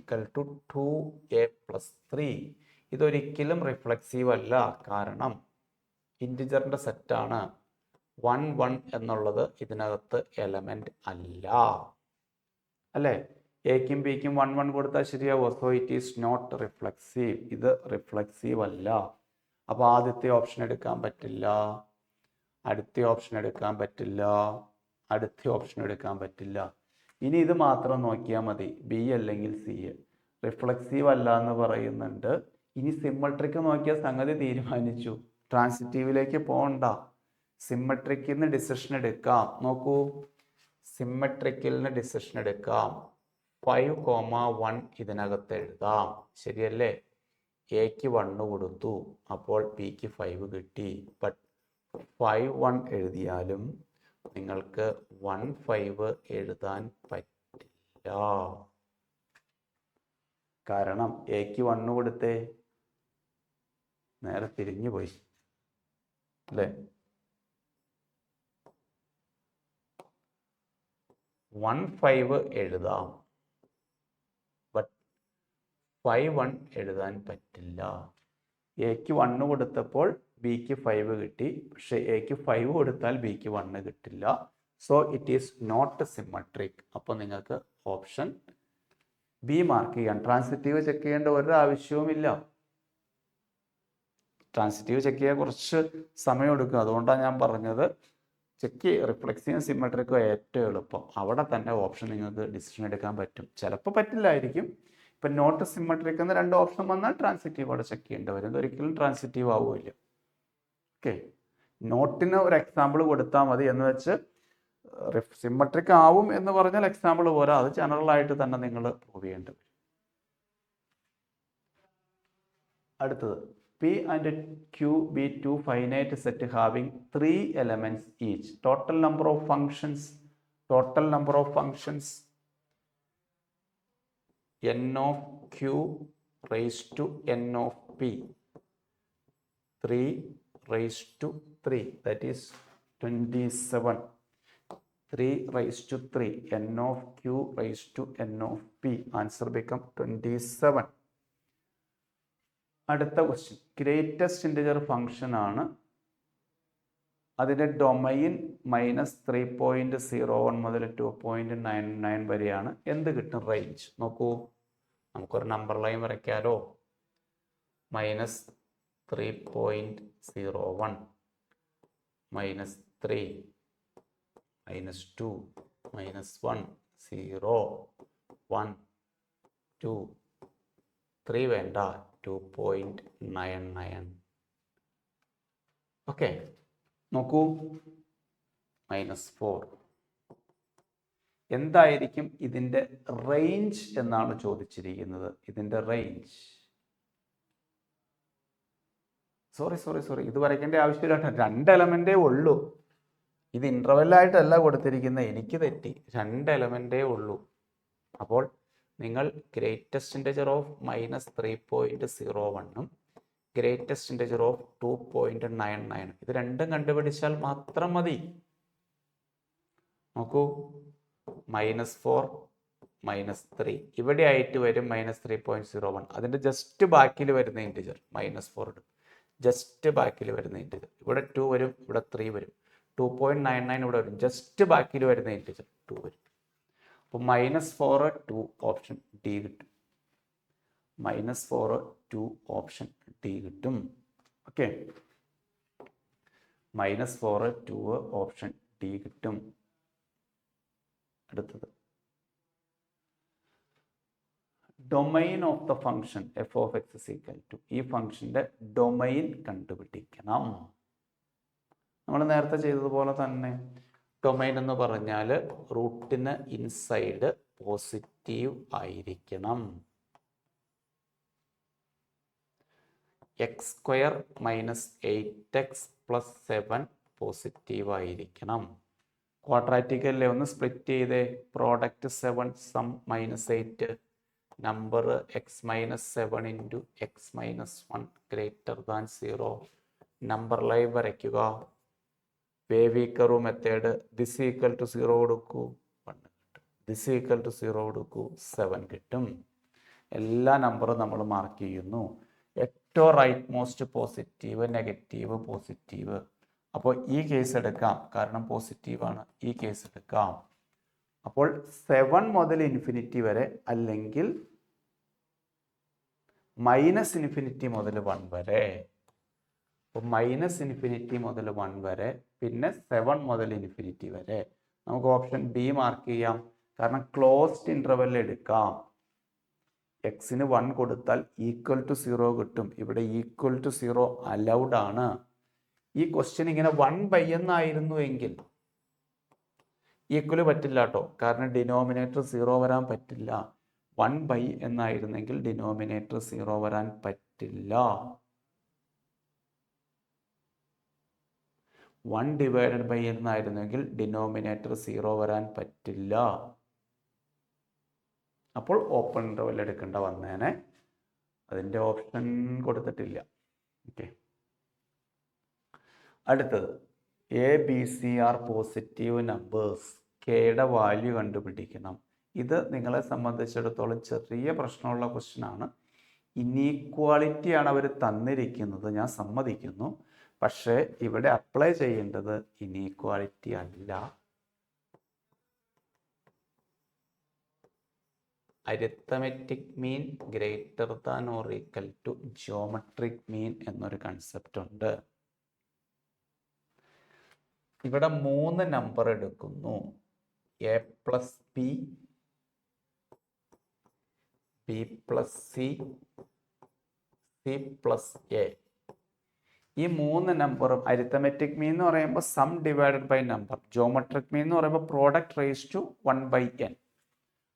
2a + 3 ഇതൊരിക്കലും റിഫ്ലെക്സീവ് അല്ല. കാരണം ഇൻറ്റിജറിൻ്റെ സെറ്റാണ്. 1 1 എന്നുള്ളത് ഇതിനകത്ത് എലമെന്റ് അല്ല, അല്ലേ? എക്കും ബിക്കും 1 1 കൊടുത്താൽ ശരിയാവോ? So it is not reflexive. ഇത് റിഫ്ലെക്സീവ് അല്ല. അപ്പോൾ ആദ്യത്തെ ഓപ്ഷൻ എടുക്കാൻ പറ്റില്ല, അടുത്ത ഓപ്ഷൻ എടുക്കാൻ പറ്റില്ല, അടുത്ത ഓപ്ഷൻ എടുക്കാൻ പറ്റില്ല. ഇനി ഇത് മാത്രം നോക്കിയാൽ മതി, ബി അല്ലെങ്കിൽ സി. റിഫ്ലെക്സീവ് അല്ല എന്ന് പറയുന്നുണ്ട്. ഇനി സിമ്മട്രിക്ക് നോക്കിയാൽ സംഗതി തീരുമാനിച്ചു. ട്രാൻസിറ്റീവിലേക്ക് പോകണ്ട, സിമ്മട്രിക്കിൽ നിന്ന് ഡിസിഷൻ എടുക്കാം. നോക്കൂ, സിമ്മട്രിക്കിൽ നിന്ന് ഡിസിഷൻ എടുക്കാം. 5,1 ഇതിനകത്ത് എഴുതാം, ശരിയല്ലേ? എക്ക് 1 കൊടുത്തു, അപ്പോൾ ബിക്ക് 5 കിട്ടി. ബട്ട് 5 1 എഴുതിയാലും നിങ്ങൾക്ക് 1 5 എഴുതാൻ പറ്റില്ല. കാരണം എക്ക് 1 കൊടുത്തേ, നേരെ തിരിഞ്ഞു പോയി, അല്ലേ? 1 5 എഴുതാം, ബട്ട് 5 1 എഴുതാൻ പറ്റില്ല. എക്ക് 1 കൊടുത്തപ്പോൾ ബിക്ക് 5 കിട്ടി, പക്ഷെ എക്ക് 5 കൊടുത്താൽ ബിക്ക് 1 കിട്ടില്ല. So it is not symmetric. അപ്പോൾ നിങ്ങൾക്ക് ഓപ്ഷൻ ബി മാർക്ക് ചെയ്യാം. ട്രാൻസിറ്റീവ് ചെക്ക് ചെയ്യേണ്ട ഒരു ആവശ്യവുമില്ല. ട്രാൻസിറ്റീവ് ചെക്ക് ചെയ്യാൻ കുറച്ച് സമയം എടുക്കും. അതുകൊണ്ടാണ് ഞാൻ പറഞ്ഞത് ചെക്ക് റിഫ്ലെക്സീവും സിമ്മട്രിക്കും ഏറ്റവും എളുപ്പം. അവിടെ തന്നെ ഓപ്ഷൻ നിങ്ങൾക്ക് ഡിസിഷൻ എടുക്കാൻ പറ്റും. ചിലപ്പോൾ പറ്റില്ലായിരിക്കും. ഇപ്പം നോട്ട് സിമ്മട്രിക് എന്ന് 2 ഓപ്ഷൻ വന്നാൽ ട്രാൻസിറ്റീവ് അവിടെ ചെക്ക് ചെയ്യേണ്ടി വരും. ഇതൊരിക്കലും ട്രാൻസിറ്റീവ് ആവുമില്ല. ഓക്കെ, നോട്ടിന് ഒരു എക്സാമ്പിൾ കൊടുത്താൽ മതി എന്ന് വെച്ച് സിമ്മട്രിക് ആവും എന്ന് പറഞ്ഞാൽ എക്സാമ്പിൾ പോരാ, അത് ജനറൽ ആയിട്ട് തന്നെ നിങ്ങൾ പ്രൂവ് ചെയ്യേണ്ടി വരും. അടുത്തത് P and Q be two finite set having 3 elements each. Total number of functions n of Q raised to n of P, 3 raised to 3, that is 27. 3 raised to 3, n of Q raised to n of P. Answer become 27. അടുത്ത question, greatest integer function ആണ്, അതിൻ്റെ domain -3.01 മുതൽ 2.99 വരെയാണ്. എന്ത് കിട്ടും range? നോക്കൂ, നമുക്കൊരു number line വരയ്ക്കാലോ. -3.01 -3 -2 -1 0 1 2 3 വേണ്ട 2.99. ഓക്കെ, നോക്കൂ, -4. എന്തായിരിക്കും ഇതിൻ്റെ റേഞ്ച് എന്നാണ് ചോദിച്ചിരിക്കുന്നത്. ഇതിൻ്റെ റേഞ്ച്, സോറി ഇത് വരയ്ക്കേണ്ട ആവശ്യമില്ല. 2 എലമെൻറ്റേ ഉള്ളൂ. ഇത് ഇൻ്റർവെല്ലായിട്ടല്ല കൊടുത്തിരിക്കുന്നത്, എനിക്ക് തെറ്റി. 2 എലമെൻറ്റേ ഉള്ളൂ. അപ്പോൾ നിങ്ങൾ greatest integer of -3.01 greatest integer of 2.99 ഇത് രണ്ടും കണ്ടുപിടിച്ചാൽ മാത്രം മതി. നോക്കൂ, -4 -3 ഇവിടെ ആയിട്ട് വരും -3.01. അതിൻ്റെ ജസ്റ്റ് ബാക്കിൽ വരുന്ന ഇൻറ്റിജർ -4 ഇടും. ജസ്റ്റ് ബാക്കിൽ വരുന്ന ഇൻറ്റിജർ ഇവിടെ 2 വരും, ഇവിടെ 3 വരും. 2.99 ഇവിടെ വരും. ജസ്റ്റ് ബാക്കിൽ വരുന്ന ഇൻറ്റിജർ 2 വരും. അപ്പോൾ -4 2 ഓപ്ഷൻ ഡി കിട്ടും. -4 2 ഓപ്ഷൻ ഡി കിട്ടും. ഓക്കെ, -4 2 ഓപ്ഷൻ ഡി കിട്ടും. അടുത്തത്, domain of the function f of x is equal to, ഈ ഫംഗ്ഷൻ്റെ ഡൊമൈൻ കണ്ടുപിടിക്കണം. നമ്മൾ നേരത്തെ ചെയ്തതുപോലെ തന്നെ ഡൊമൈൻ എന്ന് പറഞ്ഞാൽ റൂട്ടിന് ഇൻസൈഡ് പോസിറ്റീവ് ആയിരിക്കണം. x² - 8x + 7 പോസിറ്റീവ് ആയിരിക്കണം. ക്വാഡ്രാറ്റിക്കല്ലേ, ഒന്ന് സ്പ്ലിറ്റ് ചെയ്തേ. Product 7 sum -8 number x - 7 × x - 1 > 0. Number line വരയ്ക്കുക. Wavy curve method. This equal to 0 കൊടുക്കൂ, 1 കിട്ടും. ദിസ് ഈക്വൽ ടു 0 കൊടുക്കൂ, 7 കിട്ടും. എല്ലാ നമ്പറും നമ്മൾ മാർക്ക് ചെയ്യുന്നു. ഏറ്റവും right most positive, negative, positive. അപ്പോൾ ഈ കേസ് എടുക്കാം, കാരണം പോസിറ്റീവാണ്. ഈ കേസ് എടുക്കാം. അപ്പോൾ 7 മുതൽ ഇൻഫിനിറ്റി വരെ, അല്ലെങ്കിൽ -∞ മുതൽ 1 വരെ. അപ്പോൾ -∞ മുതൽ 1 വരെ, പിന്നെ 7 മുതൽ ഇൻഫിനിറ്റി വരെ. നമുക്ക് ഓപ്ഷൻ ബി മാർക്ക് ചെയ്യാം, കാരണം ക്ലോസ്ഡ് ഇൻ്റർവെൽ എടുക്കാം. എക്സിന് 1 കൊടുത്താൽ ഈക്വൽ ടു 0 കിട്ടും. ഇവിടെ ഈക്വൽ ടു 0 അലൗഡ് ആണ്. ഈ ക്വസ്റ്റ്യൻ ഇങ്ങനെ 1/, എന്നായിരുന്നു എങ്കിൽ ഈക്വൽ പറ്റില്ല കേട്ടോ, കാരണം ഡിനോമിനേറ്റർ 0 വരാൻ പറ്റില്ല. 1/, എന്നായിരുന്നെങ്കിൽ ഡിനോമിനേറ്റർ 0 വരാൻ പറ്റില്ല. 1/, എന്നായിരുന്നെങ്കിൽ ഡിനോമിനേറ്റർ 0 വരാൻ പറ്റില്ല. അപ്പോൾ ഓപ്പൺ ഇൻ്റർവെൽ എടുക്കേണ്ട വന്നേനെ. അതിൻ്റെ ഓപ്ഷൻ കൊടുത്തിട്ടില്ല. ഓക്കെ, അടുത്തത്, ABC are പോസിറ്റീവ് നമ്പേഴ്സ്. കെയുടെ വാല്യൂ കണ്ടുപിടിക്കണം. ഇത് നിങ്ങളെ സംബന്ധിച്ചിടത്തോളം ചെറിയ പ്രശ്നമുള്ള ക്വസ്റ്റ്യൻ ആണ്. ഇനീക്വാളിറ്റിയാണ് അവർ തന്നിരിക്കുന്നത്, ഞാൻ സമ്മതിക്കുന്നു. പക്ഷേ ഇവിടെ അപ്ലൈ ചെയ്യേണ്ടത് ഇനീക്വാളിറ്റി അല്ല, arithmetic mean greater than or equal to geometric mean എന്നൊരു കൺസെപ്റ്റ് ഉണ്ട്. ഇവിടെ 3 നമ്പർ എടുക്കുന്നു. a + b, b + c, c + a. ഈ 3 നമ്പറും അരിത്തമെറ്റിക് മീൻ എന്ന് പറയുമ്പോൾ sum divided by number, geometric mean എന്ന് പറയുമ്പോൾ പ്രോഡക്റ്റ് റേസ് ടു 1/n.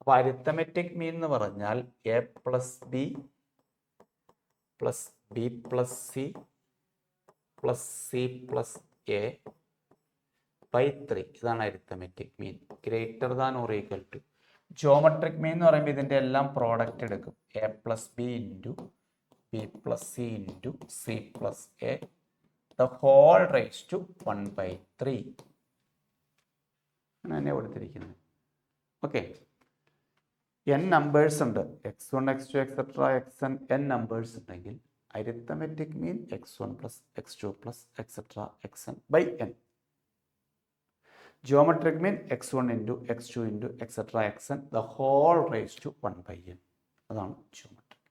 അപ്പോൾ അരിത്തമെറ്റിക് മീൻ എന്ന് പറഞ്ഞാൽ a plus B plus B plus C plus C plus A by 3. ഇതാണ് arithmetic mean. Greater than or equal to. Geometric mean എന്ന് പറയുമ്പോൾ ഇതിൻ്റെ എല്ലാം പ്രോഡക്റ്റ് എടുക്കും. a plus B into B plus C into C plus A the whole raise to 1/3. അങ്ങനെ കൊടുത്തിരിക്കുന്നത്. Okay, n numbers ഉണ്ട്, x1 x2 etcetera xn, n numbers ഉണ്ടെങ്കിൽ arithmetic mean x1 plus x2 plus etcetera xn by n. Geometric mean x1 into x2 into etc. xn the whole raised to 1/n. അതാണ് geometric.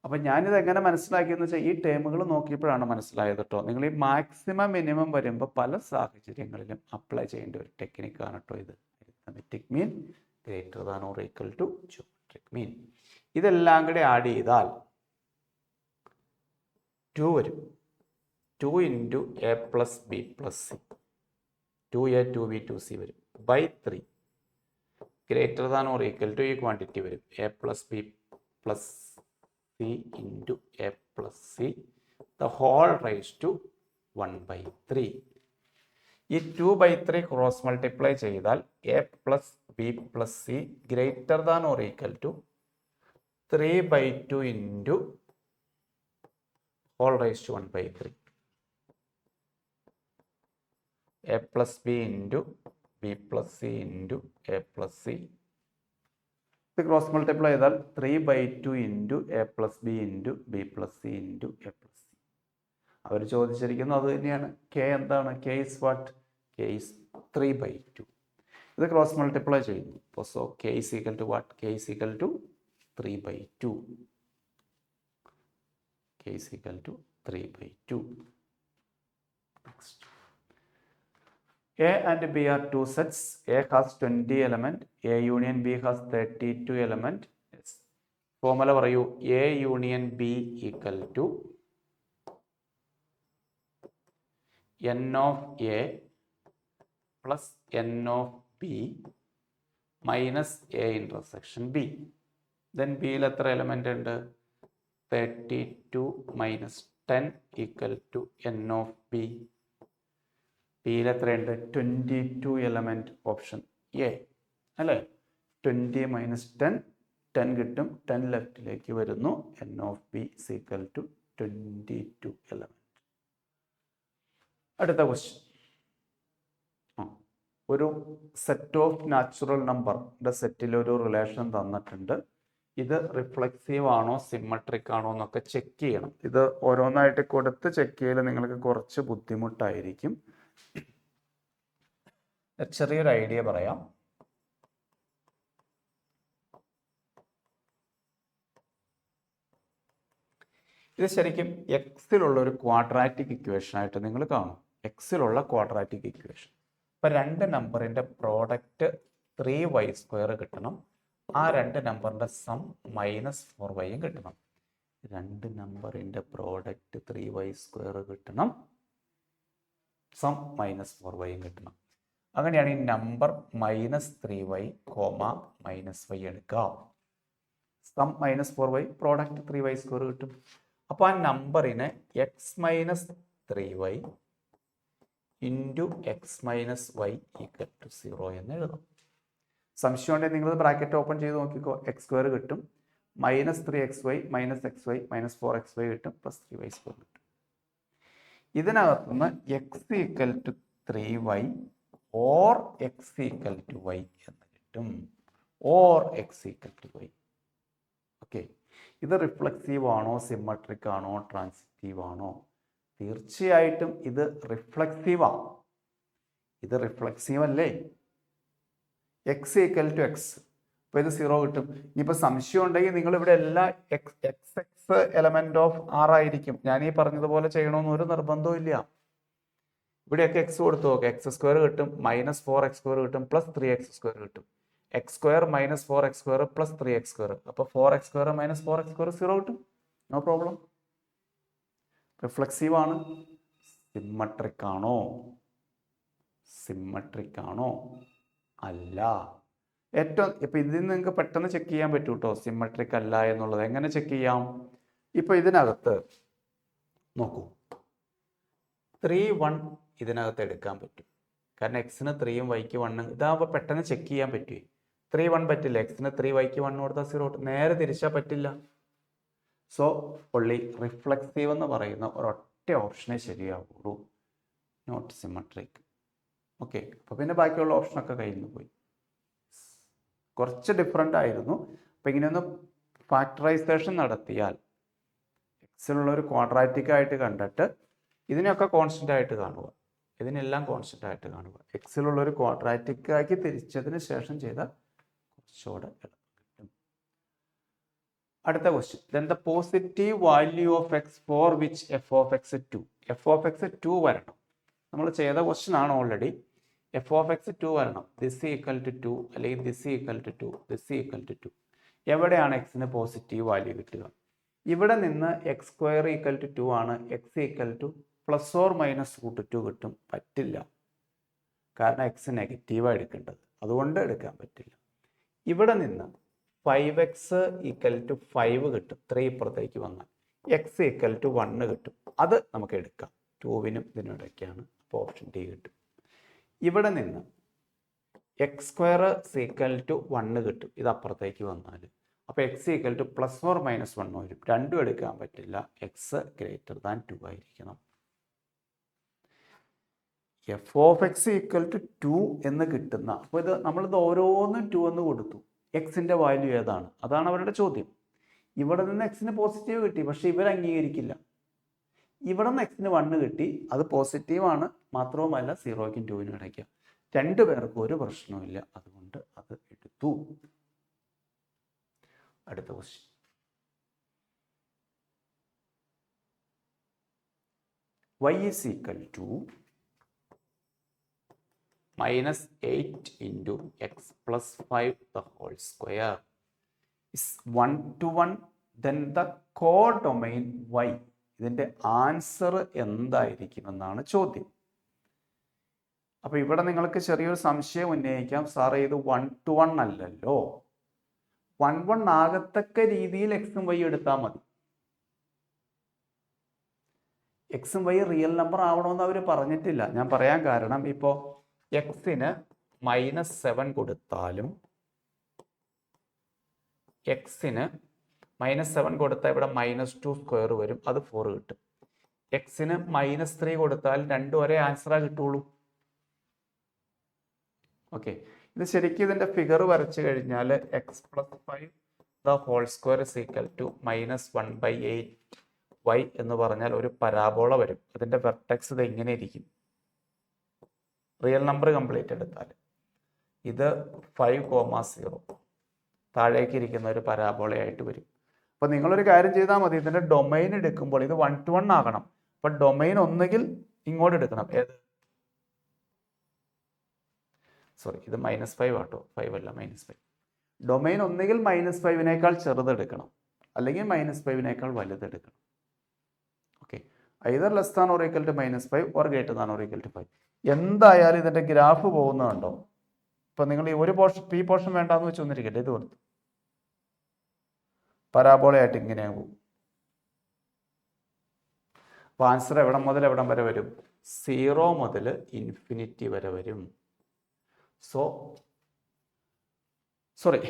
അപ്പം ഞാനിത് എങ്ങനെ മനസ്സിലാക്കിയെന്ന് വെച്ചാൽ ഈ ടേമുകൾ നോക്കിയപ്പോഴാണ് മനസ്സിലായത് കേട്ടോ. നിങ്ങൾ ഈ മാക്സിമം മിനിമം വരുമ്പോൾ പല സാഹചര്യങ്ങളിലും അപ്ലൈ ചെയ്യേണ്ട ഒരു ടെക്നിക്കാണ് കേട്ടോ ഇത്. Arithmetic mean greater than or equal to geometric mean. ഇതെല്ലാം കൂടെ ആഡ് ചെയ്താൽ 2 വരും. 2 into A plus B plus C, 2a 2b 2c വരും by 3. Greater than or equal to ഈ ക്വാണ്ടിറ്റി വരും a plus B plus C into A plus C the whole raise to 1/3. ഈ 2/3 cross multiply ചെയ്താൽ a plus B plus C greater than or equal to 3/2 into whole raise to 1/3. a plus b into b plus c into a plus c. ഇത് cross multiply ചെയ്താൽ 3/2 into A plus B into B plus C into A plus C. അവർ ചോദിച്ചിരിക്കുന്നത് അത് തന്നെയാണ്. K എന്താണ്? K is what? K is 3/2. ഇത് cross multiply ചെയ്യുന്നു. അപ്പോൾ so K is equal to what? K is equal to 3/2. K is equal to 3/2. Next. A and B are two sets. A has 20 element. A union B has 32 element. Yes. Formula പറയൂ. A union B equal to n of A plus n of B minus A intersection B. Then B യിൽ എത്ര element ഉണ്ട്? 32 minus 10 equal to n of B. പിയിൽ എത്രയുണ്ട്? 22 element. Option A അല്ലേ? 20 minus 10 10 കിട്ടും. 10 ലെഫ്റ്റിലേക്ക് വരുന്നു. N of B equal to 22 element. അടുത്ത ക്വസ്റ്റ്യൻ. ഒരു സെറ്റ് ഓഫ് നാച്ചുറൽ നമ്പറിന്റെ സെറ്റിൽ ഒരു റിലേഷൻ തന്നിട്ടുണ്ട്. ഇത് റിഫ്ലെക്സീവ് ആണോ സിമ്മട്രിക് ആണോ എന്നൊക്കെ ചെക്ക് ചെയ്യണം. ഇത് ഓരോന്നായിട്ട് കൊടുത്ത് ചെക്ക് ചെയ്യൽ നിങ്ങൾക്ക് കുറച്ച് ബുദ്ധിമുട്ടായിരിക്കും. ചെറിയൊരു ഐഡിയ പറയാം. ഇത് ശരിക്കും എക്സിലുള്ള ഒരു ക്വാഡ്രാറ്റിക് ഇക്വേഷൻ ആയിട്ട് നിങ്ങൾ കാണും. എക്സിലുള്ള ക്വാഡ്രാറ്റിക് ഇക്വേഷൻ. ഇപ്പം 2 നമ്പറിൻ്റെ പ്രോഡക്റ്റ് 3y² കിട്ടണം. ആ 2 നമ്പറിൻ്റെ സം -4y കിട്ടണം. 2 നമ്പറിൻ്റെ പ്രോഡക്റ്റ് 3y² കിട്ടണം, സം -4y കിട്ടണം. അങ്ങനെയാണ് ഈ നമ്പർ -3y, -y എടുക്കാം. സം -4y, പ്രോഡക്റ്റ് 3y² കിട്ടും. അപ്പോൾ ആ നമ്പറിനെ x - 3y into x - y equal to 0 എന്ന് എഴുതാം. സംശയം ഉണ്ടെങ്കിൽ നിങ്ങൾ ബ്രാക്കറ്റ് ഓപ്പൺ ചെയ്ത് നോക്കിക്കോ. x² കിട്ടും, -3xy -xy -4xy കിട്ടും, +3y² കിട്ടും. ഇതിനകത്തുനിന്ന് x equal to 3y or x equal to y എന്ന് കിട്ടും. Or x equal to y. Okay, ഇത് റിഫ്ലെക്സീവ് ആണോ സിമ്മട്രിക് ആണോ ട്രാൻസിറ്റീവ് ആണോ? തീർച്ചയായിട്ടും ഇത് റിഫ്ലെക്സീവ് ആണ്. ഇത് റിഫ്ലെക്സീവ് അല്ലേ? x equal to x. അപ്പോൾ ഇത് 0 കിട്ടും. ഇനിയിപ്പോൾ സംശയം ഉണ്ടെങ്കിൽ നിങ്ങൾ ഇവിടെ എല്ലാ x എലമെന്റ് ഓഫ് R ആയിരിക്കും. ഞാൻ ഈ പറഞ്ഞതുപോലെ ചെയ്യണമെന്ന് ഒരു നിർബന്ധവും ഇല്ല. ഇവിടെയൊക്കെ x കൊടുത്തു നോക്കുക. x² കിട്ടും, -4x² കിട്ടും, +3x² കിട്ടും. x² -4x² +3x². അപ്പോൾ 4x² -4x² 0 കിട്ടും. No problem. റിഫ്ലക്സീവ് ആണ്, സിമ്മട്രിക് ആണോ? സിമ്മട്രിക് ആണോ? അല്ല. ഏറ്റവും ഇപ്പം ഇതിൽ നിന്ന് നിങ്ങൾക്ക് പെട്ടെന്ന് ചെക്ക് ചെയ്യാൻ പറ്റൂ കേട്ടോ, സിമ്മട്രിക് അല്ല എന്നുള്ളത്. എങ്ങനെ ചെക്ക് ചെയ്യാം? ഇപ്പം ഇതിനകത്ത് നോക്കൂ, 3 1 ഇതിനകത്ത് എടുക്കാൻ പറ്റും. കാരണം എക്സിന് 3യും വൈക്ക് 1 ഇതാകുമ്പോൾ പെട്ടെന്ന് ചെക്ക് ചെയ്യാൻ പറ്റുമേ. 3 1 പറ്റില്ല, എക്സിന് 3 വൈക്ക് 1 കൊടുത്താൽ 0. നേരെ തിരിച്ചാൽ പറ്റില്ല. സോ ഒള്ളി റിഫ്ലക്സീവ് എന്ന് പറയുന്ന ഒരൊറ്റ ഓപ്ഷനേ ശരിയാവുള്ളൂ, നോട്ട് സിമ്മട്രിക്. ഓക്കെ, അപ്പോൾ പിന്നെ ബാക്കിയുള്ള ഓപ്ഷനൊക്കെ കയ്യിൽ നിന്ന് പോയി. കുറച്ച് ഡിഫറെൻ്റ് ആയിരുന്നു. അപ്പം ഇങ്ങനെയൊന്ന് ഫാക്ടറൈസേഷൻ നടത്തിയാൽ എക്സിലുള്ള ഒരു ക്വാഡ്രാറ്റിക് ആയിട്ട് കണ്ടിട്ട് ഇതിനെയൊക്കെ കോൺസ്റ്റൻ്റ് ആയിട്ട് കാണുക, ഇതിനെല്ലാം കോൺസ്റ്റൻ്റ് ആയിട്ട് കാണുക. എക്സിലുള്ള ഒരു ക്വാഡ്രാറ്റിക് ആക്കി തിരിച്ചതിന് ശേഷം ചെയ്താൽ കുറച്ചുകൂടെ എളുപ്പം കിട്ടും. അടുത്ത question, then the positive value of X for which F of X 2. F of X 2 വരണം. നമ്മൾ ചെയ്ത ക്വസ്റ്റ്യൻ ആണ് ഓൾറെഡി. എഫ് ഓഫ് എക്സ് 2 വരണം. ദിസ് ഈക്വൽ ടു 2 അല്ലെങ്കിൽ this equal to 2, this equal to 2. എവിടെയാണ് എക്സിന് പോസിറ്റീവ് വാല്യൂ കിട്ടുക? ഇവിടെ നിന്ന് എക്സ് സ്ക്വയർ ഈക്വൽ ടു 2 ആണ്, X equal two plus or minus √2 കിട്ടും. പറ്റില്ല, കാരണം എക്സ് നെഗറ്റീവാണ് എടുക്കേണ്ടത്, അതുകൊണ്ട് എടുക്കാൻ പറ്റില്ല. ഇവിടെ നിന്ന് 5x ഈക്വൽ ടു 5 കിട്ടും, 3 ഇപ്പുറത്തേക്ക് വന്നാൽ എക്സ് ഈക്വൽ ടു 1 കിട്ടും. അത് നമുക്ക് എടുക്കാം, 2വിനും ഇതിനും ഇടയ്ക്കാണ്. അപ്പോൾ ഓപ്ഷൻ ഡി കിട്ടും. ഇവിടെ നിന്ന് എക്സ് സ്ക്വയർ ഈക്വൽ ടു 1 കിട്ടും, ഇത് അപ്പുറത്തേക്ക് വന്നാൽ അപ്പോൾ X equal two plus or minus 1 വരും. രണ്ടും എടുക്കാൻ പറ്റില്ല, എക്സ് ഗ്രേറ്റർ ദാൻ 2 ആയിരിക്കണം. F of X equal to 2 എന്ന് കിട്ടുന്ന, അപ്പോൾ ഇത് നമ്മളിത് ഓരോന്നും 2 എന്ന് കൊടുത്തു. എക്സിൻ്റെ വാല്യൂ ഏതാണ്? അതാണ് അവരുടെ ചോദ്യം. ഇവിടെ നിന്ന് എക്സിന് പോസിറ്റീവ് കിട്ടി, പക്ഷെ ഇവർ അംഗീകരിക്കില്ല. ഇവിടെ നിന്ന് എക്സിന് 1 കിട്ടി, അത് പോസിറ്റീവാണ്, മാത്രവുമല്ല 0ക്കും 2വിനും ഇടയ്ക്ക്. രണ്ടു പേർക്കും ഒരു പ്രശ്നവുമില്ല, അതുകൊണ്ട് അത് എടുത്തു. അടുത്ത question, y is equal to -8 into x plus 5 the whole square is 1 to 1, then the codomain y. ഇതിൻ്റെ ആൻസർ എന്തായിരിക്കുമെന്നാണ് ചോദ്യം. അപ്പോൾ ഇവിടെ നിങ്ങൾക്ക് ചെറിയൊരു സംശയം ഉന്നയിക്കാം, സാറേ ഇത് 1 to 1 അല്ലല്ലോ, 1 1 ആകത്തക്ക രീതിയിൽ എക്സും വൈ എടുത്താൽ മതി. എക്സും വൈ റിയൽ നമ്പർ ആവണമെന്ന് അവർ പറഞ്ഞിട്ടില്ല. ഞാൻ പറയാൻ കാരണം, ഇപ്പോൾ എക്സിന് -7 കൊടുത്താലും, എക്സിന് -7 കൊടുത്താൽ ഇവിടെ -2 സ്ക്വയർ വരും, അത് 4 കിട്ടും. എക്സിന് -3 കൊടുത്താൽ രണ്ടും ഒരേ ആൻസറാ കിട്ടുള്ളൂ. ഓക്കെ, ഇത് ശരിക്കും ഇതിൻ്റെ ഫിഗർ വരച്ചു കഴിഞ്ഞാൽ X plus 5 the whole square is equal to -1/8 y എന്ന് പറഞ്ഞാൽ ഒരു പരാബോള വരും. അതിൻ്റെ വെർട്ടെക്സ് ഇത് എങ്ങനെ ഇരിക്കും? റിയൽ നമ്പർ കംപ്ലീറ്റ് എടുത്താൽ ഇത് 5,0 താഴേക്ക് ഇരിക്കുന്ന ഒരു പരാബോളയായിട്ട് വരും. അപ്പോൾ നിങ്ങളൊരു കാര്യം ചെയ്താൽ മതി, ഇതിൻ്റെ ഡൊമൈൻ എടുക്കുമ്പോൾ ഇത് 1 to 1 ആകണം. അപ്പോൾ ഡൊമൈൻ ഒന്നുകിൽ ഇങ്ങോട്ട് എടുക്കണം, ഏത്, സോറി ഇത് -5 ആട്ടോ, 5 അല്ല -5. ഡൊമൈൻ ഒന്നുകിൽ -5നേക്കാൾ ചെറുതെടുക്കണം, അല്ലെങ്കിൽ -5നേക്കാൾ വലുതെടുക്കണം. Okay, either less than or equal to -5 or greater than or equal to 5. എന്തായാലും ഇതിൻ്റെ ഗ്രാഫ് പോകുന്നുണ്ടോ? ഇപ്പം നിങ്ങൾ ഈ ഒരു പോർഷൻ, ഈ പോർഷൻ വേണ്ടാന്ന് വെച്ച് വന്നിരിക്കട്ടെ, ഇത് കൊടുത്തു പരാബോളയായിട്ട് ഇങ്ങനെ പോകും. അപ്പോൾ ആൻസർ എവിടം മുതൽ എവിടം വരെ വരും? 0 മുതൽ ഇൻഫിനിറ്റി വരെ വരും. സോറി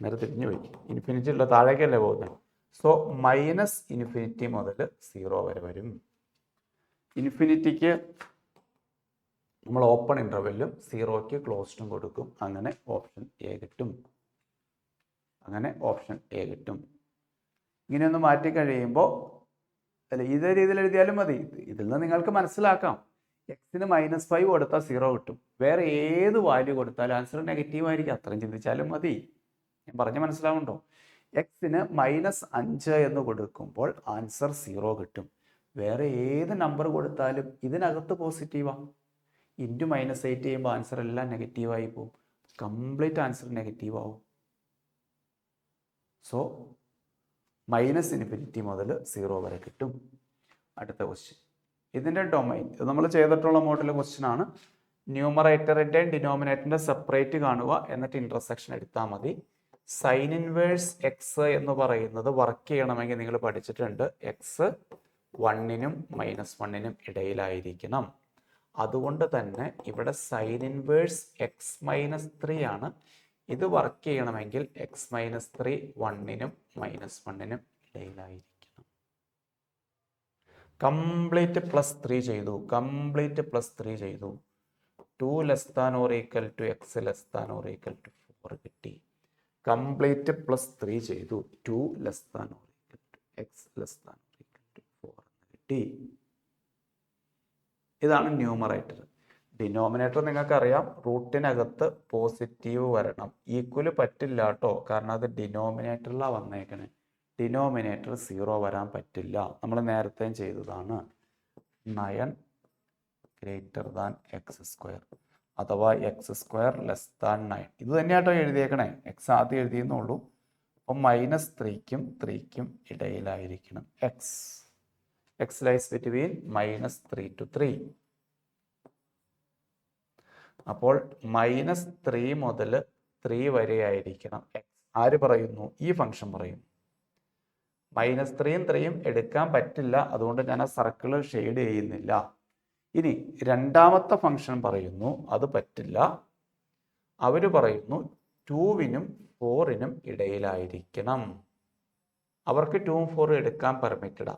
നേരെ തിരിഞ്ഞു പോയി, ഇൻഫിനിറ്റി ഉള്ള താഴേക്കല്ലേ പോകുന്നത്. സോ -ഇൻഫിനിറ്റി മുതൽ 0 വരെ വരും. ഇൻഫിനിറ്റിക്ക് നമ്മൾ ഓപ്പൺ ഇൻ്റർവെല്ലും 0ക്ക് ക്ലോസ്ഡും കൊടുക്കും. അങ്ങനെ ഓപ്ഷൻ എ കിട്ടും. ഇങ്ങനെയൊന്ന് മാറ്റി കഴിയുമ്പോൾ അല്ല, ഇതേ രീതിയിൽ എഴുതിയാലും മതി. ഇതിൽ നിന്ന് നിങ്ങൾക്ക് മനസ്സിലാക്കാം, എക്സിന് -5 കൊടുത്താൽ 0 കിട്ടും. വേറെ ഏത് വാല്യൂ കൊടുത്താലും ആൻസർ നെഗറ്റീവ് ആയിരിക്കും. അത്രയും ചിന്തിച്ചാലും മതി. ഞാൻ പറഞ്ഞ് മനസ്സിലാവുന്നുണ്ടോ? എക്സിന് -5 എന്ന് കൊടുക്കുമ്പോൾ ആൻസർ 0 കിട്ടും. വേറെ ഏത് നമ്പർ കൊടുത്താലും ഇതിനകത്ത് പോസിറ്റീവാണ്. ഇൻറ്റു -8 ചെയ്യുമ്പോൾ ആൻസർ എല്ലാം നെഗറ്റീവായി പോകും. കംപ്ലീറ്റ് ആൻസർ നെഗറ്റീവ് ആവും. സോ -ഇൻഫിനിറ്റി മുതൽ 0 വരെ കിട്ടും. അടുത്ത ക്വസ്റ്റ്യൻ. ഇതിൻ്റെ ഡൊമൈൻ ഇത് നമ്മൾ ചെയ്തിട്ടുള്ള മോഡൽ ക്വസ്റ്റ്യൻ ആണ്. ന്യൂമറേറ്ററിൻ്റെയും ഡിനോമിനേറ്ററിൻ്റെ സെപ്പറേറ്റ് കാണുക, എന്നിട്ട് ഇൻ്റർസെക്ഷൻ എടുത്താൽ മതി. സൈൻ ഇൻവേഴ്സ് എക്സ് എന്ന് പറയുന്നത് വർക്ക് ചെയ്യണമെങ്കിൽ നിങ്ങൾ പഠിച്ചിട്ടുണ്ട്, എക്സ് 1നും -1നും ഇടയിലായിരിക്കണം. അതുകൊണ്ട് തന്നെ ഇവിടെ സൈൻ ഇൻവേഴ്സ് എക്സ് -3 ആണ്. ഇത് വർക്ക് ചെയ്യണമെങ്കിൽ എക്സ് -3 1നും -1നും ഇടയിലായിരിക്കണം. കംപ്ലീറ്റ് +3 ചെയ്തു, കംപ്ലീറ്റ് +3 ചെയ്തു. 2 ≤ x ≤ 4 കിട്ടി. കംപ്ലീറ്റ് +3 ചെയ്തു, 2 ≤ x ≤ 4 കിട്ടി. ഇതാണ് ന്യൂമറേറ്റർ. ഡിനോമിനേറ്റർ നിങ്ങൾക്കറിയാം, റൂട്ടിനകത്ത് പോസിറ്റീവ് വരണം. ഈക്വൽ പറ്റില്ല കേട്ടോ, കാരണം അത് ഡിനോമിനേറ്ററിലാണ് വന്നേക്കണേ. ഡിനോമിനേറ്റർ 0 വരാൻ പറ്റില്ല. നമ്മൾ നേരത്തെ ചെയ്തതാണ്. 9 > x², അഥവാ x² < 9. ഇത് തന്നെയാട്ടോ എഴുതിയേക്കണേ, എക്സ് ആദ്യം എഴുതിയെന്നുള്ളൂ. അപ്പം -3ക്കും 3ക്കും ഇടയിലായിരിക്കണം X. X lies between -3 to 3. അപ്പോൾ -3 മുതൽ 3 വരെ ആയിരിക്കണം എക്സ്. ആര് പറയുന്നു? ഈ ഫംഗ്ഷൻ പറയുന്നു. -3യും 3യും എടുക്കാൻ പറ്റില്ല, അതുകൊണ്ട് ഞാൻ ആ സർക്കിൾ ഷെയ്ഡ് ചെയ്യുന്നില്ല. ഇനി രണ്ടാമത്തെ ഫംഗ്ഷൻ പറയുന്നു അത് പറ്റില്ല. അവർ പറയുന്നു 2നും 4നും ഇടയിലായിരിക്കണം. അവർക്ക് 2ഉം 4ഉം എടുക്കാൻ പെർമിറ്റഡാ.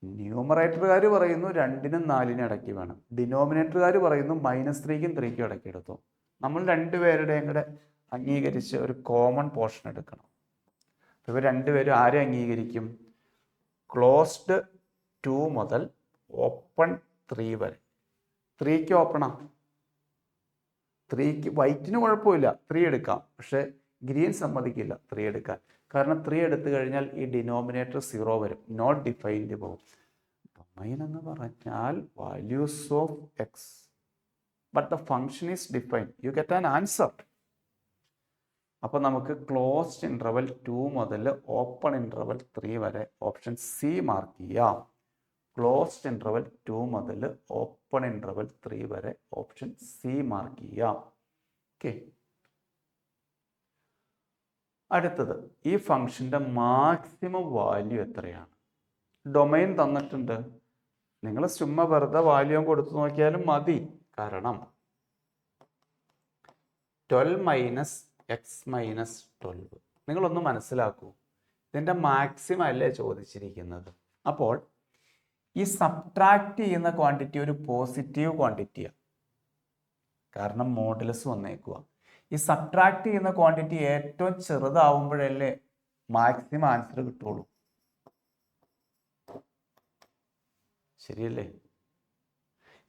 ന്യൂമറേറ്ററുകാർ പറയുന്നു 2നും 4നും ഇടയ്ക്ക് വേണം. ഡിനോമിനേറ്ററുകാർ പറയുന്നു -3ക്കും 3ക്കും ഇടയ്ക്ക് എടുത്തു. നമ്മൾ രണ്ടുപേരുടെയും കൂടെ അംഗീകരിച്ച് ഒരു കോമൺ പോർഷൻ എടുക്കണം. ഇവർ രണ്ടുപേരും ആരെ അംഗീകരിക്കും? ക്ലോസ്ഡ് 2 മുതൽ ഓപ്പൺ 3 വരെ. 3ക്ക് ഓപ്പണാ. 3ക്ക് വൈറ്റിന് കുഴപ്പമില്ല, 3 എടുക്കാം. പക്ഷെ ഗ്രീൻ സമ്മതിക്കില്ല 3 എടുക്കാൻ. കാരണം 3 എടുത്തു കഴിഞ്ഞാൽ ഈ ഡിനോമിനേറ്റർ 0 വരും, നോട്ട് ഡിഫൈൻഡ് പോകും. ഡൊമൈൻ എന്ന് പറഞ്ഞാൽ values of X, but the function is defined. You get an answer. അപ്പോൾ നമുക്ക് ക്ലോസ്ഡ് ഇൻ്റർവൽ 2 മുതൽ ഓപ്പൺ ഇൻ്റർവൽ 3 വരെ ഓപ്ഷൻ സി മാർക്ക് ചെയ്യാം. ക്ലോസ്ഡ് ഇൻ്റർവൽ 2 മുതൽ ഓപ്പൺ ഇൻ്റർവൽ 3 വരെ ഓപ്ഷൻ സി മാർക്ക് ചെയ്യാം. ഓക്കെ. അടുത്തത്, ഈ ഫംഗ്ഷൻ്റെ മാക്സിമം വാല്യൂ എത്രയാണ്? ഡൊമൈൻ തന്നിട്ടുണ്ട്. നിങ്ങൾ ചുമ്മാ വെറുതെ വാല്യൂ കൊടുത്തു നോക്കിയാലും മതി. കാരണം 12 - x - 12. നിങ്ങളൊന്ന് മനസ്സിലാക്കൂ, ഇതിൻ്റെ മാക്സിമം അല്ലേ ചോദിച്ചിരിക്കുന്നത്. അപ്പോൾ ഈ സബ്ട്രാക്ട് ചെയ്യുന്ന ക്വാണ്ടിറ്റി ഒരു പോസിറ്റീവ് ക്വാണ്ടിറ്റിയാണ്, കാരണം മോഡുലസ് വന്നേക്കുക. ഈ സബ്ട്രാക്ട് ചെയ്യുന്ന ക്വാണ്ടിറ്റി ഏറ്റവും ചെറുതാവുമ്പോഴല്ലേ മാക്സിമം ആൻസർ കിട്ടുള്ളൂ. ശരിയല്ലേ?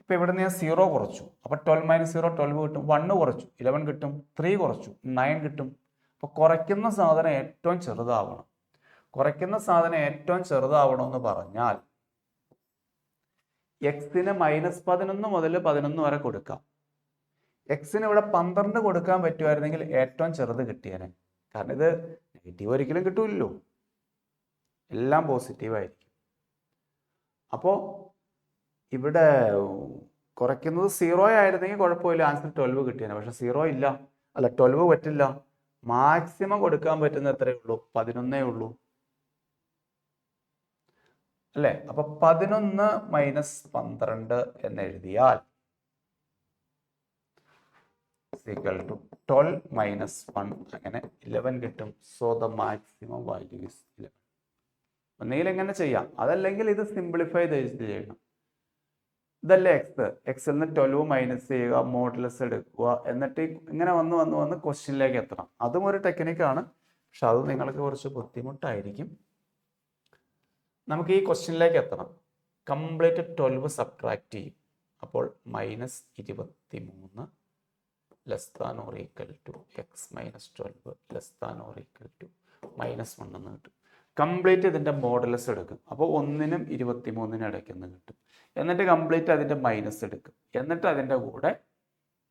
ഇപ്പൊ ഇവിടെ ഞാൻ 0 കുറച്ചു, അപ്പൊ 12 - 0 12 കിട്ടും. 1 കുറച്ചു 11 കിട്ടും. 3 കുറച്ചു 9 കിട്ടും. അപ്പൊ കുറയ്ക്കുന്ന സാധനം ഏറ്റവും ചെറുതാവണം. കുറയ്ക്കുന്ന സാധനം ഏറ്റവും ചെറുതാവണമെന്ന് പറഞ്ഞാൽ എക്സിന് -11 മുതൽ 11 വരെ കൊടുക്കാം. എക്സിന് ഇവിടെ 12 കൊടുക്കാൻ പറ്റുമായിരുന്നെങ്കിൽ ഏറ്റവും ചെറുത് കിട്ടിയേനെ. കാരണം ഇത് നെഗറ്റീവ് ഒരിക്കലും കിട്ടൂല്ലോ, എല്ലാം പോസിറ്റീവ് ആയിരിക്കും. അപ്പോൾ ഇവിടെ കുറയ്ക്കുന്നത് 0 ആയിരുന്നെങ്കിൽ കുഴപ്പമില്ല, ആൻസർ 12 കിട്ടിയേനെ. പക്ഷെ 0 ഇല്ല, അല്ല 12 പറ്റില്ല. മാക്സിമം കൊടുക്കാൻ പറ്റുന്ന എത്രയേ ഉള്ളൂ? 11 ഉള്ളൂ അല്ലേ? അപ്പൊ 11 - 12 എന്ന് എഴുതിയാൽ = 12 - 1, അങ്ങനെ 11 കിട്ടും. So the maximum value is 11. ഒന്നുകിൽ എങ്ങനെ ചെയ്യാം, അതല്ലെങ്കിൽ ഇത് സിംപ്ലിഫൈ ചെയ്യണം. ഇതല്ലേ എക്സ്, എക്സിൽ നിന്ന് 12 മൈനസ് ചെയ്യുക, മോഡുലസ് എടുക്കുക, എന്നിട്ട് ഇങ്ങനെ വന്ന് ക്വസ്റ്റ്യനിലേക്ക് എത്തണം. അതും ഒരു ടെക്നിക്കാണ്, പക്ഷെ അത് നിങ്ങൾക്ക് കുറച്ച് ബുദ്ധിമുട്ടായിരിക്കും. നമുക്ക് ഈ ക്വസ്റ്റ്യനിലേക്ക് എത്തണം. കംപ്ലീറ്റ് 12 സബ്ട്രാക്ട് ചെയ്യും. അപ്പോൾ -23 < x - 12 -1 എന്ന് കിട്ടും. കംപ്ലീറ്റ് ഇതിൻ്റെ മോഡുലസ് എടുക്കും. അപ്പോൾ 1നും 23നും ഇടയ്ക്കെന്ന് കിട്ടും. എന്നിട്ട് കംപ്ലീറ്റ് അതിൻ്റെ മൈനസ് എടുക്കും. എന്നിട്ട് അതിൻ്റെ കൂടെ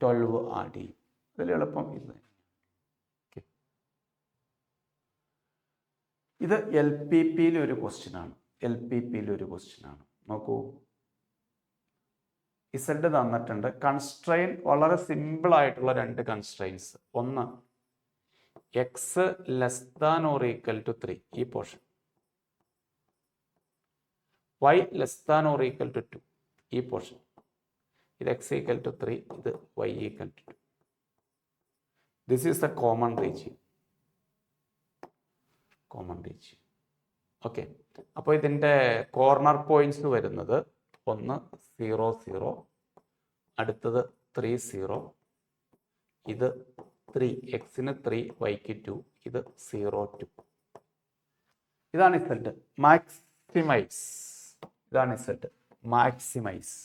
12 ആഡ് ചെയ്യും. ഇതിൽ എളുപ്പം ഇത്. ഇത് LPP ഒരു ക്വസ്റ്റ്യൻ ആണ്. LPP ഒരു ക്വസ്റ്റ്യൻ ആണ്. നോക്കൂ, ഇസഡ് തന്നിട്ടുണ്ട്. കൺസ്ട്രെയിൻ വളരെ സിമ്പിൾ ആയിട്ടുള്ള രണ്ട് കൺസ്ട്രെയിൻസ്. ഒന്ന് X less than or equal to 3, ഈ portion. Y less than or equal to 2, ഈ പോർഷൻ. ഇത് എക്സ് ഈക്വൽ ടു 3, ഇത് Y equal to 2. This is the common region. Okay, അപ്പോൾ ഇതിൻ്റെ കോർണർ പോയിന്റ്സ് വരുന്നത് ഒന്ന് 0 0, അടുത്തത് 3 0, ഇത് 3, എക്സിന് 3, വൈക്ക് 2, ഇത് 0 2. ഇതാണ് ഇസഡ്. മാക്സിമൈസ്. ഇതാണ് ഇസഡ്. മാക്സിമൈസ്.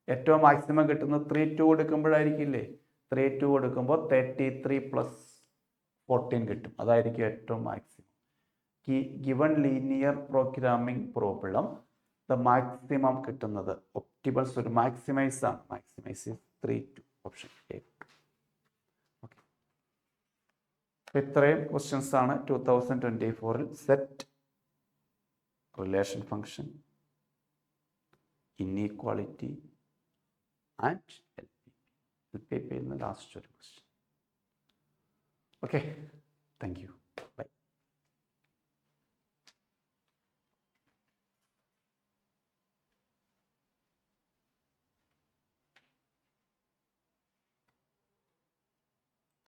ഏറ്റവും മാക്സിമം കിട്ടുന്നത് 3 2 കൊടുക്കുമ്പോഴായിരിക്കില്ലേ. 3 2 കൊടുക്കുമ്പോൾ 33 + 14 കിട്ടും. അതായിരിക്കും ഏറ്റവും maximum. Given linear programming problem the maximum കിട്ടുന്നത് ഒപ്റ്റിമൽസ് ഒരു മാക്സിമൈസ് ആണ്. Maximize is 3 2, option A. Okay, അപ്പോൾ ഇത്രയും ക്വസ്റ്റ്യൻസ് ആണ് 2024-ൽ set, relation function, inequality and LPP last ഒരു question. Okay, thank you, by.